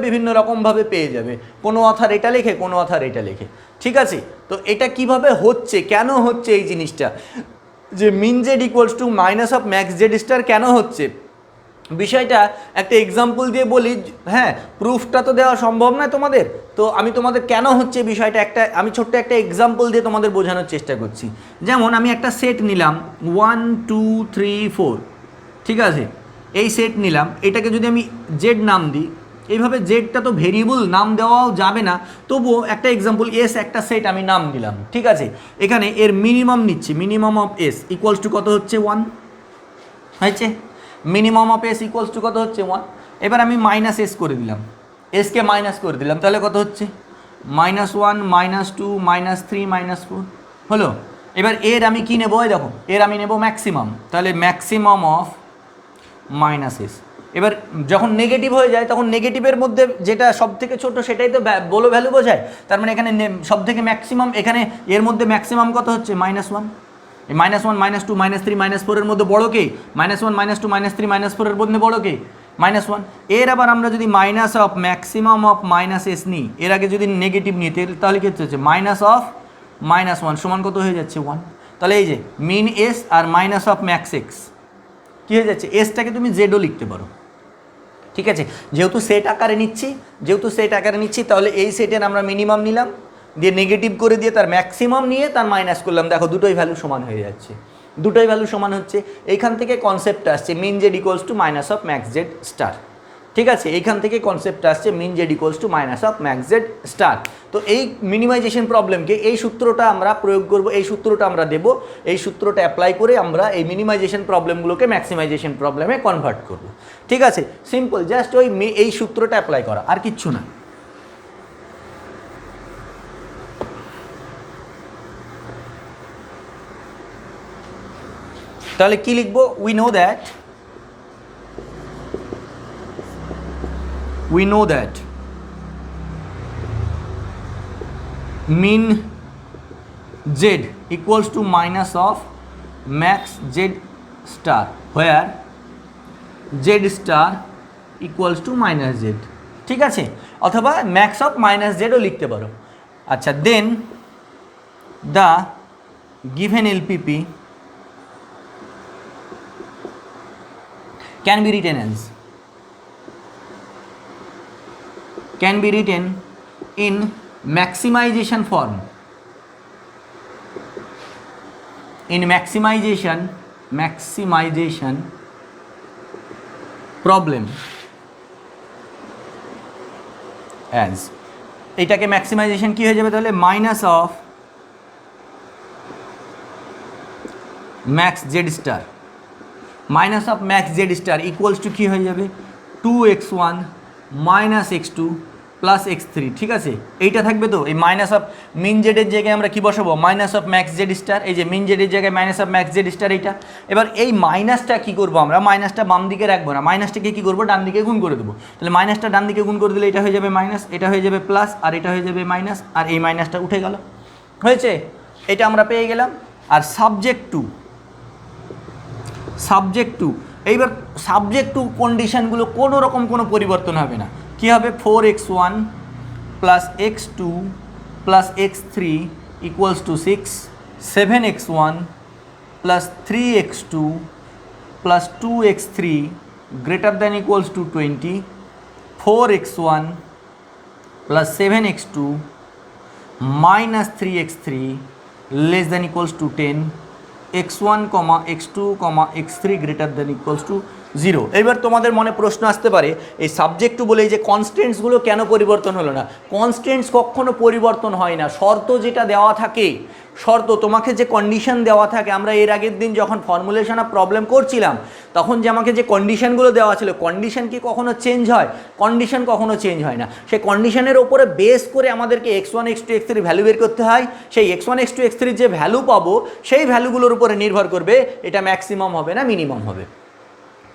বিভিন্ন রকমভাবে পেয়ে যাবে, কোনো অথার এটা লেখে, কোনো অথার এটা লেখে। ঠিক আছে, তো এটা কিভাবে হচ্ছে, কেন হচ্ছে এই জিনিসটা, যে min Z equals to minus of max Z star কেন হচ্ছে, বিষয়টা একটা এক্সাম্পল দিয়ে বলি। হ্যাঁ, প্রুফটা তো দেওয়া সম্ভব নয় তোমাদের, তো আমি তোমাদের কেন হচ্ছে বিষয়টা আমি ছোট্ট একটা এক্সাম্পল দিয়ে তোমাদের বোঝানোর চেষ্টা করছি। যেমন আমি একটা সেট নিলাম 1 2 3 4, ঠিক আছে, এই সেট নিলাম, এটাকে যদি আমি জেড নাম দিই, এইভাবে জেডটা তো ভেরিয়েবল নাম দেওয়াও যাবে না, তবুও একটা এক্সাম্পল এস একটা সেট আমি নাম দিলাম। ঠিক আছে, এখানে এর মিনিমাম নিচ্ছি, minimum of S equals to কত হচ্ছে 1 হয়েছে। Minimum of S equals to কত হচ্ছে 1। এবার আমি মাইনাস এস করে দিলাম, এসকে মাইনাস করে দিলাম, তাহলে কত হচ্ছে -1 -2 -3 -4 হলো। এবার এর আমি কী নেবো, দেখো এর আমি নেব ম্যাক্সিমাম, তাহলে ম্যাক্সিমাম অফ মাইনাস এস। এবার যখন নেগেটিভ হয়ে যায় তখন নেগেটিভের মধ্যে যেটা সব থেকে ছোটো সেটাই তো বলো ভ্যালু বোঝায়, তার মানে এখানে সব থেকে ম্যাক্সিমাম, এখানে এর মধ্যে ম্যাক্সিমাম কত হচ্ছে -1, এই -1 -2 -3 -4 এর মধ্যে বড় কে, -1 -2 -3 -4 এর মধ্যে বড় কে -1। এর আবার আমরা যদি minus of maximum of minus S নিই, এর আগে যদি নেগেটিভ নিই তাহলে কী হচ্ছে মাইনাস অফ -1 সমান কত হয়ে যাচ্ছে 1। তাহলে এই যে min S R minus of max X কী হয়ে যাচ্ছে, এসটাকে তুমি জেডও লিখতে পারো, ঠিক আছে। যেহেতু সেট আকারে নিচ্ছি তাহলে এই সেটের আমরা মিনিমাম নিলাম, দিয়ে নেগেটিভ করে দিয়ে তার ম্যাক্সিমাম নিয়ে তার মাইনাস করলাম, দেখো দুটোই ভ্যালু সমান হয়ে যাচ্ছে, দুটোই ভ্যালু সমান হচ্ছে। এইখান থেকে কনসেপ্টটা আসছে min Z equals to minus of max Z star, ঠিক আছে। এইখান থেকে কনসেপ্টটা আসছে min Z equals to minus of max Z star. তো এই মিনিমাইজেশন প্রবলেমকে এই সূত্রটা আমরা প্রয়োগ করব, এই সূত্রটা আমরা দেব, এই সূত্রটা অ্যাপ্লাই করে আমরা এই মিনিমাইজেশন প্রবলেমগুলোকে ম্যাক্সিমাইজেশন প্রবলেমে কনভার্ট করব, ঠিক আছে। সিম্পল, জাস্ট ওই এই সূত্রটা অ্যাপ্লাই করা, আর কিচ্ছু না। তাহলে কি লিখবো, we know that mean z equals to minus of max z star where z star equals to minus z, ঠিক আছে, অথবা max of minus z ও লিখতে পারো। আচ্ছা, then the given LPP can be written in maximization form, in maximization problem as, এটাকে ম্যাক্সিমাইজেশন কি হয়ে যাবে তাহলে minus of max Z star, minus of max Z star equals to কী হয়ে যাবে 2x1 minus x2 plus x3, ঠিক আছে। এইটা থাকবে তো, এই মাইনাস অফ মিন জেডের জায়গায় আমরা কি বসাবো, minus of max Z star, এই যে মিন জেডের জায়গায় minus of max Z star এইটা। এবার এই মাইনাসটা কী করবো আমরা, মাইনাসটা বাম দিকে রাখবো না, মাইনাসটাকে কী করবো ডান দিকে গুণ করে দেবো। তাহলে মাইনাসটা ডান দিকে গুণ করে দিলে এটা হয়ে যাবে মাইনাস, এটা হয়ে যাবে প্লাস, আর এটা হয়ে যাবে মাইনাস, আর এই মাইনাসটা উঠে গেল, হয়েছে, এটা আমরা পেয়ে গেলাম। আর সাবজেক্ট টু এইবার সাবজেক্ট টু কন্ডিশানগুলো কোনো রকম কোনো পরিবর্তন হবে না। কী হবে, 4x1 plus x2 plus x3 equals to 6, 7x1 plus 3x2 plus 2x3 greater than equals two 20, 4x1 plus 7x2 minus 3x3 less than equals two 10, x1, x2, x3 greater than equals two 0। এবার তোমাদের মনে প্রশ্ন আসতে পারে, এই সাবজেক্ট টু বলে এই যে কনস্ট্যান্টসগুলো কেন পরিবর্তন হলো না। কনস্ট্যান্টস কখনো পরিবর্তন হয় না, শর্ত যেটা দেওয়া থাকে, শর্ত তোমাকে যে কন্ডিশন দেওয়া থাকে, আমরা এর আগের দিন যখন ফর্মুলেশন অফ প্রবলেম করছিলাম তখন যে আমাকে যে কন্ডিশনগুলো দেওয়া ছিল, কন্ডিশন কি কখনো চেঞ্জ হয়, কন্ডিশন কখনো চেঞ্জ হয় না। সেই কন্ডিশনের ওপরে বেস করে আমাদেরকে x1, x2, x3 ভ্যালু বের করতে হয়। সেই x1, x2, x3 যে ভ্যালু পাবো সেই ভ্যালুগুলোর উপরে নির্ভর করবে এটা ম্যাক্সিমাম হবে না মিনিমাম হবে,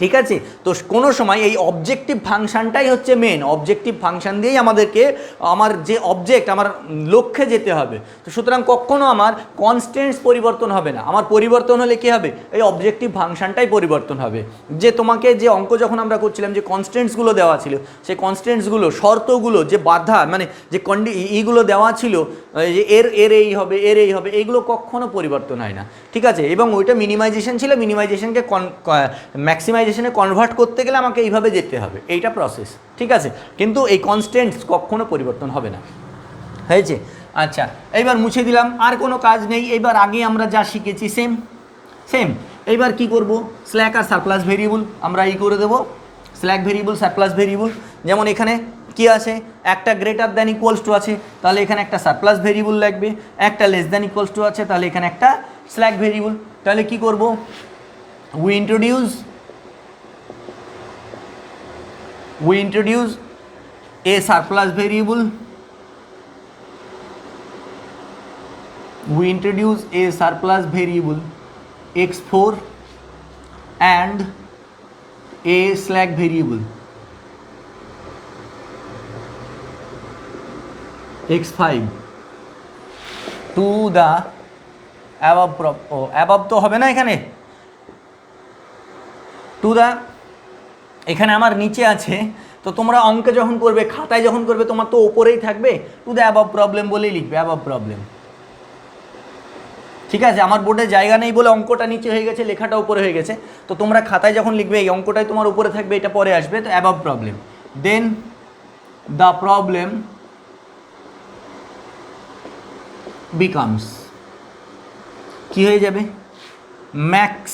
ঠিক আছে। তো কোনো সময় এই অবজেক্টিভ ফাংশানটাই হচ্ছে মেন, অবজেক্টিভ ফাংশান দিয়েই আমাদেরকে আমার যে অবজেক্ট আমার লক্ষ্যে যেতে হবে। তো সুতরাং কখনো আমার কনস্ট্যান্টস পরিবর্তন হবে না, আমার পরিবর্তন হলে কী হবে, এই অবজেক্টিভ ফাংশানটাই পরিবর্তন হবে। যে তোমাকে যে অঙ্ক যখন আমরা করছিলাম যে কনস্ট্যান্টসগুলো দেওয়া ছিল, সেই কনস্ট্যান্টসগুলো শর্তগুলো যে বাধা মানে যে এইগুলো দেওয়া ছিল যে এর এই হবে, এর এই হবে, এইগুলো কখনো পরিবর্তন হয় না, ঠিক আছে। এবং ওইটা মিনিমাইজেশন ছিল, মিনিমাইজেশনকে ম্যাক্সিমাইজেশনে কনভার্ট করতে গেলে আমাকে এইভাবে যেতে হবে, এইটা প্রসেস, ঠিক আছে। কিন্তু এই কনস্ট্যান্টস কখনো পরিবর্তন হবে না, হয়েছে। আচ্ছা, এইবার মুছে দিলাম, আর কোনো কাজ নেই। এইবার আগে আমরা যা শিখেছি সেম। এইবার কি করব, স্ল্যাক আর সারপ্লাস ভেরিয়েবল আমরা করে দেবো, স্ল্যাক ভেরিয়েবল সারপ্লাস ভেরিয়েবল। যেমন এখানে কি আছে, একটা গ্রেটার দ্যান ইকুয়ালস টু আছে, তাহলে এখানে একটা সারপ্লাস ভেরিয়েবল লাগবে, একটা লেস দ্যান ইকুয়ালস টু আছে, তাহলে এখানে একটা স্ল্যাক ভেরিয়েবল। তাহলে কি করব, we introduce we introduce a surplus variable, x4 and a slack variable x5 to the above তো হবে না এখানে, টু দা এখানে আমার নিচে আছে, তো তোমরা অঙ্কে যখন করবে, খাতায় যখন করবে, তোমার তো ওপরেই থাকবে, টু দ্য অ্যাবভ প্রবলেম বলেই লিখবে, অ্যাবভ প্রবলেম। ঠিক আছে, আমার বোর্ডে জায়গা নেই বলে অঙ্কটা নিচে হয়ে গেছে, লেখাটা উপরে হয়ে গেছে, তো তোমরা খাতায় যখন লিখবে এই অঙ্কটাই তোমার উপরে থাকবে, এটা পরে আসবে, তো above problem. Then the problem becomes, কি হয়ে যাবে, max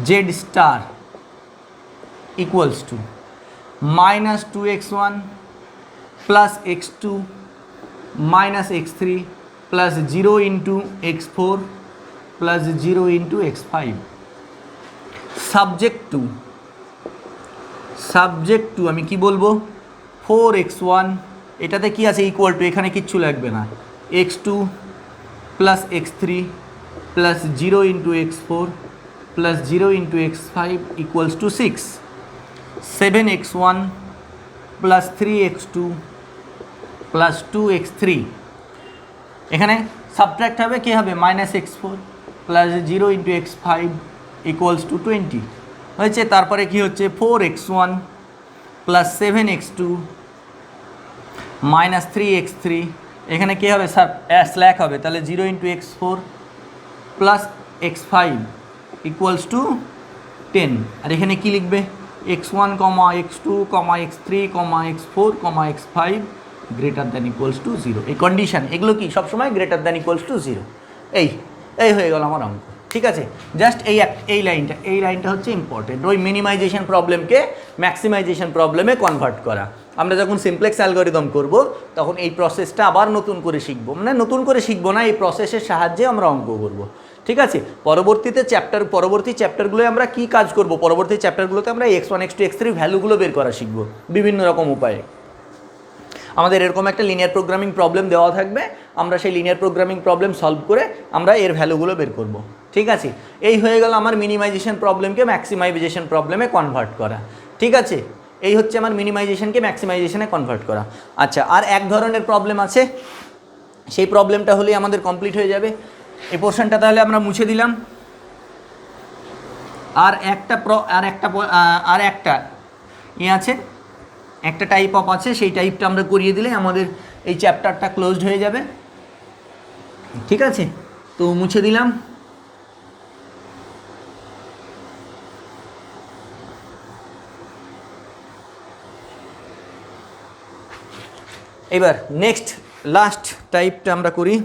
Z star equals to minus 2x1 plus x2 minus x3 plus 0 into x4 plus 0 into x5 subject to আমি কি বলবো 4x1, এটাতে কি আছে ইকুয়াল টু, এখানে কিচ্ছু লাগবে না, x2 plus x3 plus 0 into x4 plus 0 into x5 equals to 6, 7x1 plus 3x2 plus 2x3, এখানে সাবট্রাক্ট হবে, কি হবে, minus x4 plus 0 into x5 equals to 20 হয়েছে। তারপরে কি হচ্ছে 4x1 plus 7x2 minus 3x3, এখানে কী হবে, স্ল্যাক হবে, তাহলে 0 into x4 plus x5 equals to 10, আর এখানে কি লিখবে, x1, x2, x3, x4, x5 greater than equals two 0, এই কন্ডিশন, এগুলো কি সবসময় গ্রেটার দ্যান ইকুয়ালস টু 0। এই হয়ে গেল আমার অঙ্ক। ঠিক আছে, জাস্ট এই লাইনটা হচ্ছে ইম্পর্টেন্ট, ওই মিনিমাইজেশন প্রবলেমকে ম্যাক্সিমাইজেশন প্রবলেমে কনভার্ট করা। আমরা যখন সিমপ্লেক্স অ্যালগরিদম করব তখন এই প্রসেসটা আবার নতুন করে শিখবো, মানে নতুন করে শিখবো না, এই প্রসেসের সাহায্যে আমরা অঙ্ক করব। ঠিক আছে, পরবর্তী চ্যাপ্টারগুলোয় আমরা কি কাজ করব, পরবর্তী চ্যাপ্টারগুলোতে আমরা x1, x2, x3 ভ্যালুগুলো বের করা শিখবো বিভিন্ন রকম উপায়ে। আমাদের এরকম একটা লিনিয়ার প্রোগ্রামিং প্রবলেম দেওয়া থাকবে, আমরা সেই লিনিয়ার প্রোগ্রামিং প্রবলেম সলভ করে আমরা এর ভ্যালুগুলো বের করব। ঠিক আছে, এই হয়ে গেল আমার মিনিমাইজেশন প্রবলেমকে ম্যাক্সিমাইজেশন প্রবলেমে কনভার্ট করা। ঠিক আছে, এই হচ্ছে আমার মিনিমাইজেশনকে ম্যাক্সিমাইজেশনে কনভার্ট করা। আচ্ছা, আর এক ধরনের প্রবলেম আছে, সেই প্রবলেমটা হলেই আমাদের কমপ্লিট হয়ে যাবে। এই পোর্শনটা তাহলে আমরা মুছে দিলাম। আর একটা আছে, একটা টাইপ অফ আছে, সেই টাইপটা আমরা করিয়ে দিলে আমাদের এই চ্যাপ্টারটা ক্লোজড হয়ে যাবে। ঠিক আছে, তো মুছে দিলাম। এবার নেক্সট লাস্ট টাইপটা আমরা করি।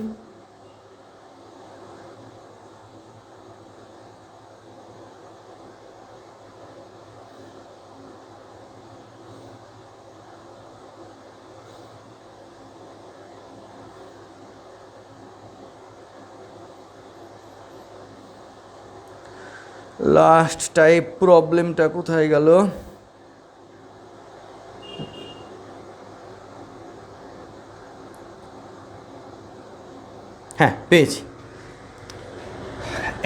লাস্ট টাইপ প্রবলেমটা কোথায় গেল? হ্যাঁ, পেয়েছি।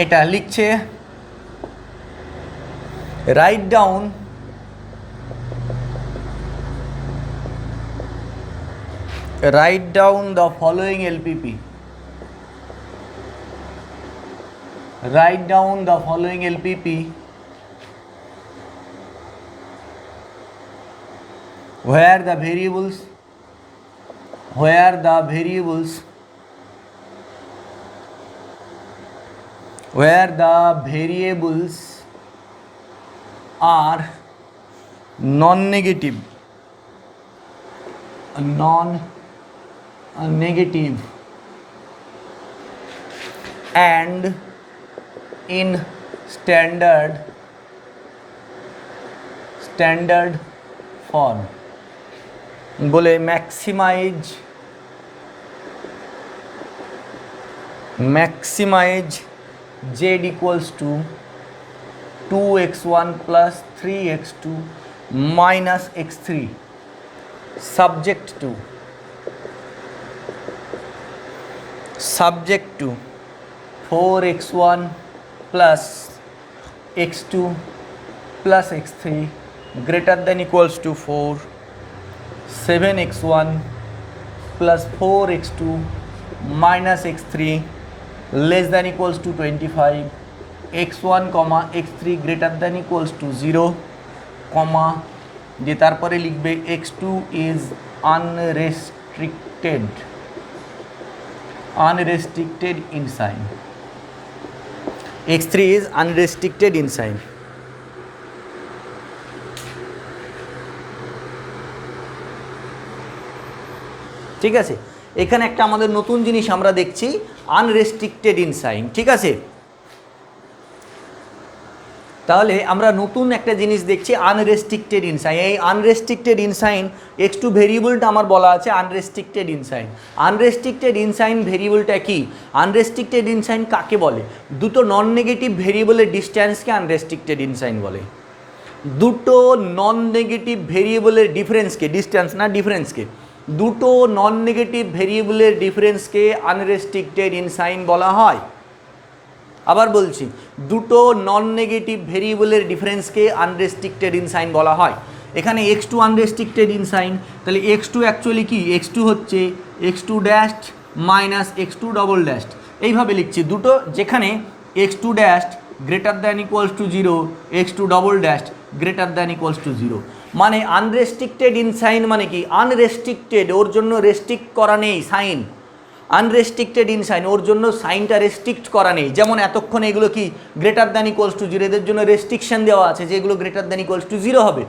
এটা লিখছে write down the following LPP. Write down the following LPP where the variables are non-negative and in standard form। বলে maximize z equals to 2x1 plus 3x2 minus x3 subject to 4x1 plus x2 plus x3 greater than equals to 4, 7x1 plus 4x2 minus x3 less than equals to 25, x1 comma x3 greater than equals to 0, comma যে তারপরে লিখবে x2 is unrestricted in sign, x3 is unrestricted in sign. ঠিক আছে, এখানে একটা আমাদের নতুন জিনিস আমরা দেখছি, আনরেস্ট্রিক্টেড ইন সাইন। ঠিক আছে, তাহলে আমরা নতুন একটা জিনিস দেখছি, আনরেস্ট্রিক্টেড ইন সাইন। এই আনরেস্ট্রিক্টেড ইন সাইন x2 ভেরিয়েবলটা আমার বলা আছে unrestricted in sign. Unrestricted in sign ভেরিয়েবলটা কি? আনরেস্ট্রিক্টেড ইন সাইন কাকে বলে? দুটো নন নেগেটিভ ভেরিয়েবলের ডিস্ট্যান্সকে আনরেস্ট্রিক্টেড ইন সাইন বলে। দুটো নন নেগেটিভ ভেরিয়েবলের ডিফারেন্সকে, ডিস্ট্যান্স না ডিফারেন্সকে, দুটো নন নেগেটিভ ভেরিয়েবলের ডিফারেন্সকে আনরেস্ট্রিক্টেড ইন সাইন বলা হয়। আবার বলছি, দুটো নন নেগেটিভ ভেরিয়েবলের ডিফারেন্সকে আনরেস্ট্রিক্টেড ইন সাইন বলা হয়। এখানে x2 আনরেস্ট্রিক্টেড ইন সাইন, তাহলে x2 অ্যাকচুয়ালি কি? x2 হচ্ছে x2 dashed minus x2 double dashed, এইভাবে লিখছি দুটো, যেখানে x2 dashed greater than equals two 0, x2 double dashed greater than equals two 0। মানে আনরেস্ট্রিক্টেড ইন সাইন মানে কি? আনরেস্ট্রিক্টেড, ওর জন্য রেস্ট্রিক্ট করা নেই সাইন। আনরেস্ট্রিক্টেড ইন সাইন, ওর জন্য সাইনটা রেস্ট্রিক্ট করা নেই। যেমন এতক্ষণ এগুলো কি গ্রেটার দ্যান ইকুয়ালস টু 0, এদের জন্য রেস্ট্রিকশন দেওয়া আছে যে এগুলো গ্রেটার দ্যান ইকুয়ালস টু 0 হবে।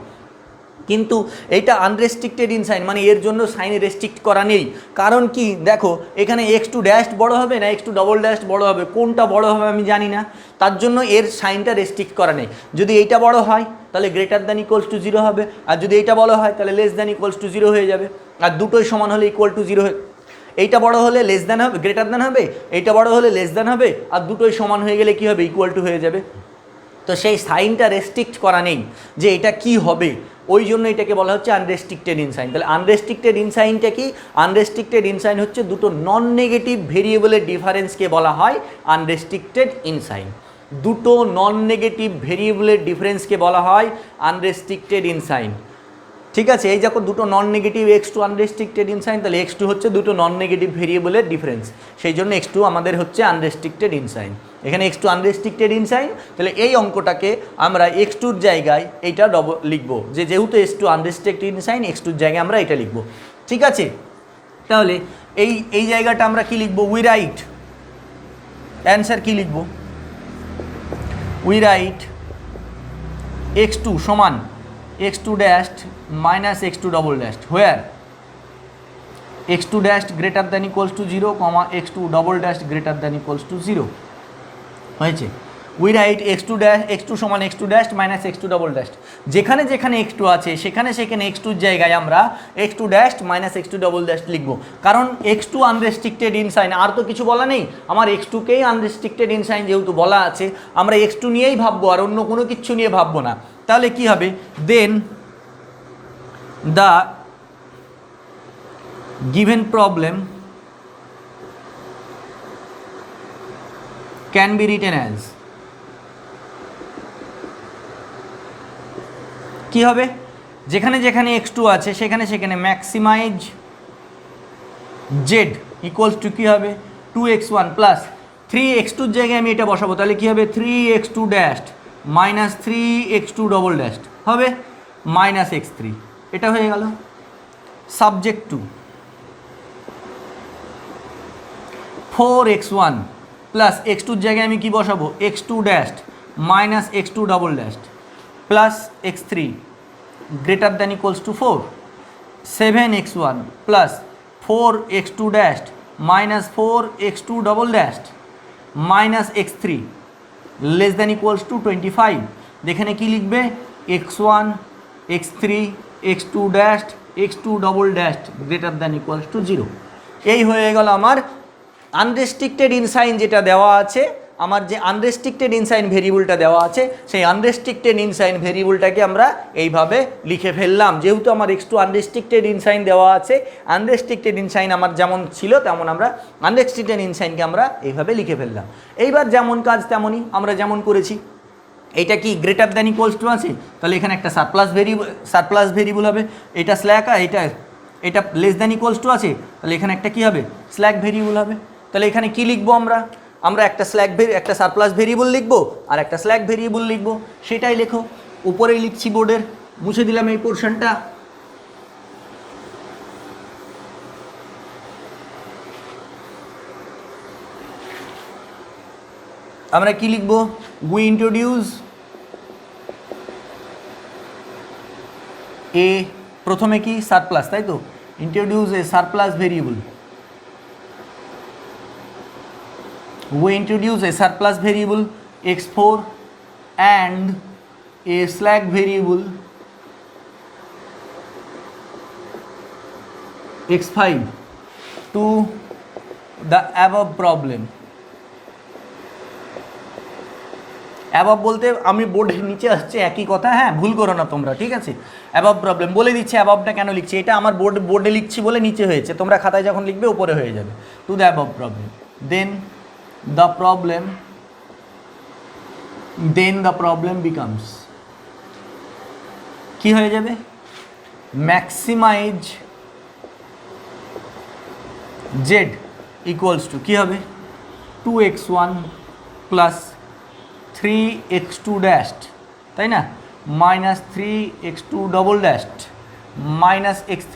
কিন্তু এইটা আনরেস্ট্রিক্টেড ইন সাইন মানে এর জন্য সাইন রেস্ট্রিক্ট করা নেই। কারণ কি? দেখো এখানে x2 ড্যাশড বড় হবে না x2 ডবল ড্যাশড বড় হবে, কোনটা বড় হবে আমি জানি না, তার জন্য এর সাইনটা রেস্ট্রিক্ট করা নেই। যদি এইটা বড় হয় তাহলে গ্রেটার দ্যান ইকুয়ালস টু 0 হবে, আর যদি এইটা বড় হয় তাহলে লেস দ্যান ইকুয়ালস টু 0 হয়ে যাবে, আর দুটোই সমান হলে ইকুয়াল টু 0 এইটা বড় হলে লেস দ্যান হবে, গ্রেটার দ্যান হবে, এইটা বড় হলে লেস দ্যান হবে, আর দুটোই সমান হয়ে গেলে কি হবে? ইকুয়াল টু হয়ে যাবে। তো সেই সাইনটা রেস্ট্রিক্ট করা নেই যে এটা কি হবে, ওই জন্য এটাকে বলা হচ্ছে আনরেস্ট্রিক্টেড ইন সাইন। তাহলে আনরেস্ট্রিক্টেড ইন সাইনটা কি? আনরেস্ট্রিক্টেড ইন সাইন হচ্ছে দুটো নন নেগেটিভ ভেরিয়েবলের ডিফারেন্সকে বলা হয় আনরেস্ট্রিক্টেড ইন সাইন। দুটো নন নেগেটিভ ভেরিয়েবলের ডিফারেন্সকে বলা হয় আনরেস্ট্রিক্টেড ইন সাইন। ঠিক আছে, এই যখন দুটো non negative x2 unrestricted in sign, তাহলে x2 হচ্ছে দুটো নন নেগেটিভ ভেরিয়েবলের ডিফারেন্স, সেই জন্য x2 আমাদের হচ্ছে আনরেস্ট্রিক্টেড ইন সাইন। এখানে x2 আনরেস্ট্রিক্টেড ইন সাইন, তাহলে এই অঙ্কটাকে আমরা x2-র জায়গায় এইটা লিখবো, যে যেহেতু x2 আনরেস্ট্রিক্টেড ইন সাইন, x2-র জায়গায় আমরা এটা লিখবো। ঠিক আছে, তাহলে এই জায়গাটা আমরা কি লিখবো? উই রাইট অ্যান্সার কি লিখবো? উই রাইট x2 সমান x2 dashed minus x2 double dashed, where x2 dashed greater than equals to 0, comma x2 double dashed greater than equals to 0 হয়েছে। উই রাইট x2 সমান x2 dashed minus x2 double dashed, যেখানে যেখানে x2 আছে সেখানে সেখানে x2-র জায়গায় আমরা x2 dashed minus x2 double dashed লিখবো, কারণ x2 আনরেস্ট্রিক্টেড ইন সাইন, আর তো কিছু বলা নেই, আমার x2কেই আনরেস্ট্রিক্টেড ইন সাইন যেহেতু বলা আছে, আমরা x2 নিয়েই ভাববো, আর অন্য কোনো কিছু নিয়ে ভাববো না। তাহলে কি হবে? দেন the given problem can be written as, কি হবে? যেখানে যেখানে x2 আছে সেখানে সেখানে ম্যাক্সিমাইজ z ইকুয়ালস টু কি হবে? 2x1 প্লাস 3x2-র জায়গায় আমি এটা বসাবো, তাহলে কি হবে? 3x2 dashed minus 3x2 double dashed হবে মাইনাস x3, এটা হয়ে গেল। সাবজেক্ট টু 4x1 প্লাস x2-র জায়গায় আমি কি বসাবো? x2 dashed minus x2 double dashed plus x3 greater than equals two 4, 7x1 plus 4x2 dashed minus 4x2 double dashed minus x3 less than equals two 25। যেখানে কি লিখবে? x1 x3 x2 dashed x2 double dashed greater than equals two 0। এই হয়ে গেল আমার আনরেস্ট্রিক্টেড ইন সাইন যেটা দেওয়া আছে আমার যে আনরেস্ট্রিক্টেড ইনসাইন ভেরিয়েবলটা দেওয়া আছে সেই আনরেস্ট্রিক্টেড ইনসাইন ভেরিয়েবলটাকে আমরা এইভাবে লিখে ফেললাম। যেহেতু আমার x2 আনরেস্ট্রিক্টেড ইনসাইন দেওয়া আছে, আনরেস্ট্রিক্টেড ইনসাইন আমার যেমন ছিল তেমন আমরা আনরেস্ট্রিক্টেড ইনসাইনকে আমরা এইভাবে লিখে ফেললাম। এইবার যেমন কাজ তেমনই আমরা যেমন করেছি, এইটা কি গ্রেটার দ্যান ইকুয়ালস টু আছে, তাহলে এখানে একটা সারপ্লাস ভেরিয়েবল হবে, এটা স্ল্যাক, আর এটা লেস দ্যান ইকুয়ালস টু আছে, তাহলে এখানে একটা কি হবে, স্ল্যাক ভেরিয়েবল হবে। তাহলে এখানে কি লিখবো আমরা একটা সারপ্লাস ভেরিয়েবল লিখবো আর একটা স্ল্যাক ভেরিয়েবল লিখবো, সেটাই লেখো। উপরেই লিখছি বোর্ডের, মুছে দিলাম এই পোর্শনটা। আমরা কি লিখবো, উই ইন্ট্রোডিউস এ, প্রথমে কি সারপ্লাস, তাই তো, introduce A surplus variable, we introduce a surplus variable x4 and a slack variable x5 to the above problem। Above বলতে আমি বোর্ডের নিচে আসছে একই কথা, হ্যাঁ ভুল করো না তোমরা, ঠিক আছে। অ্যাবভ প্রবলেম বলে দিচ্ছি, অ্যাবভটা কেন লিখছি, এটা আমার বোর্ডে লিখছি বলে নিচে হয়েছে, তোমরা খাতায় যখন লিখবে উপরে হয়ে যাবে। To the above problem, then the problem becomes, কি হয়ে যাবে, maximize z equals to কি হবে, 2x1 plus 3x2 dashed, তাই না, minus 3x2 double dashed minus x3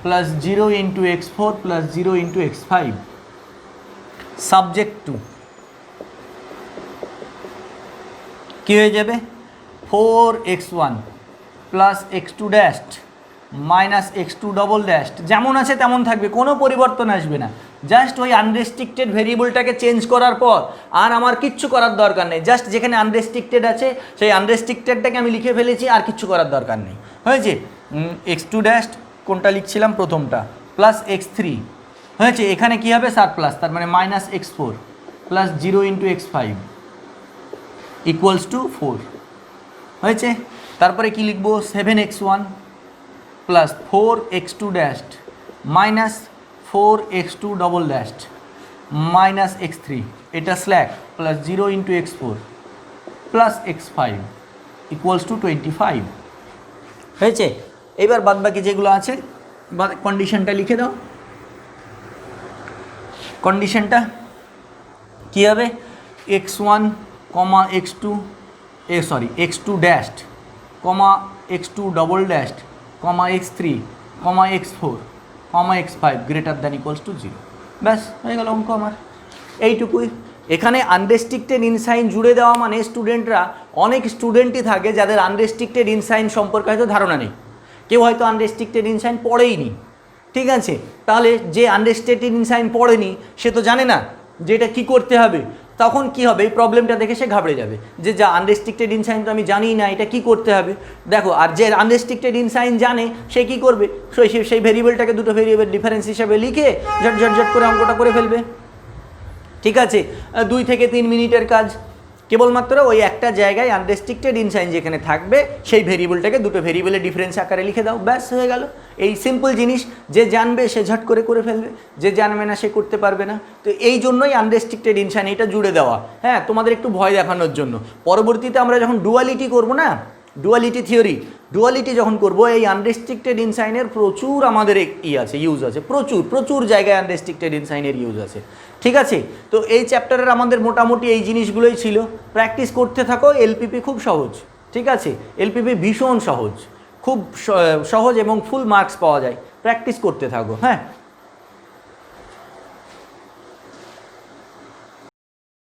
plus 0 into x4 plus 0 into x5 subject to কি হয়ে যাবে, 4x1 plus x2 dashed minus x2 double dashed, যেমন আছে তেমন থাকবে, কোনো পরিবর্তন আসবে না। জাস্ট ওই আনরেস্ট্রিক্টেড ভেরিয়েবলটাকে চেঞ্জ করার পর আর আমার কিচ্ছু করার দরকার নেই, জাস্ট যেখানে আনরেস্ট্রিক্টেড আছে সেই আনরেস্ট্রিক্টেডটাকে আমি লিখে ফেলেছি, আর কিচ্ছু করার দরকার নেই। হয়েছে, x2 ড্যাশড কোনটা লিখছিলাম প্রথমটা, প্লাস x3 হয়েছে, এখানে কি হবে সারপ্লাস, তার মানে minus x4 plus 0 into x5 equals to 4 হয়েছে। তারপরে কি লিখবো, 7x1 plus 4x2 dashed minus 4x2 double dashed minus x3, এটা slack, plus 0 into x4 plus x5 equals to 25 হয়েছে। এবার বাদ বাকি যেগুলো আছে কন্ডিশনটা লিখে দাও। কন্ডিশনটা কী হবে, x1 কমা x2 x2 ড্যাশড কমা x2 ডবল ড্যাশড কমা x3 কমা x4 কমা x5 greater than equals two 0, ব্যাস হয়ে গেল অঙ্ক আমার, এইটুকুই। এখানে আনরেস্ট্রিক্টেড ইনসাইন জুড়ে দেওয়া মানে স্টুডেন্টরা, অনেক স্টুডেন্টই থাকে যাদের আনরেস্ট্রিক্টেড ইনসাইন সম্পর্কে হয়তো ধারণা নেই, কেউ হয়তো আনরেস্ট্রিক্টেড ইনসাইন পড়েই নি, ঠিক আছে। তাহলে যে আনরেস্ট্রিক্টেড ইনসাইন পড়েনি সে তো জানে না যে এটা কী করতে হবে, তখন কি হবে, এই প্রবলেমটা দেখে সে ঘাবড়ে যাবে যে যা আনরেস্ট্রিক্টেড ইনসাইন তো আমি জানিই না, এটা কি করতে হবে। দেখো, আর যে আনরেস্ট্রিক্টেড ইনসাইন জানে সে কি করবে, সেই ভেরিয়েবলটাকে দুটো ভেরিয়েবল ডিফারেন্স হিসাবে লিখে ঝট করে অঙ্কটা করে ফেলবে, ঠিক আছে। 2 থেকে 3 মিনিটের কাজ, কেবলমাত্র ওই একটা জায়গায় আনরেস্ট্রিক্টেড ইনসাইন যেখানে থাকবে সেই ভেরিয়েবলটাকে দুটো ভেরিয়েবলের ডিফারেন্স আকারে লিখে দাও, ব্যাস হয়ে গেল। এই সিম্পল জিনিস যে জানবে সে ঝট করে ফেলবে, যে জানবে না সে করতে পারবে না। তো এই জন্যই আনরেস্ট্রিক্টেড ইনসাইন এটা জুড়ে দেওয়া, হ্যাঁ তোমাদের একটু ভয় দেখানোর জন্য। পরবর্তীতে আমরা যখন ডুয়ালিটি করবো না, ডুয়ালিটি থিওরি, ডুয়ালিটি যখন করবো, এই আনরেস্ট্রিক্টেড ইনসাইনের প্রচুর আমাদের ইউজ আছে, প্রচুর জায়গায় আনরেস্ট্রিক্টেড ইনসাইনের ইউজ আছে, ঠিক আছে। তো এই চ্যাপ্টারের আমাদের মোটামুটি এই জিনিসগুলোই ছিল, প্র্যাকটিস করতে থাকো। এলপিপি খুব সহজ, ঠিক আছে, এলপিপি ভীষণ সহজ, খুব সহজ এবং ফুল মার্কস পাওয়া যায়, প্র্যাকটিস করতে থাকো, হ্যাঁ।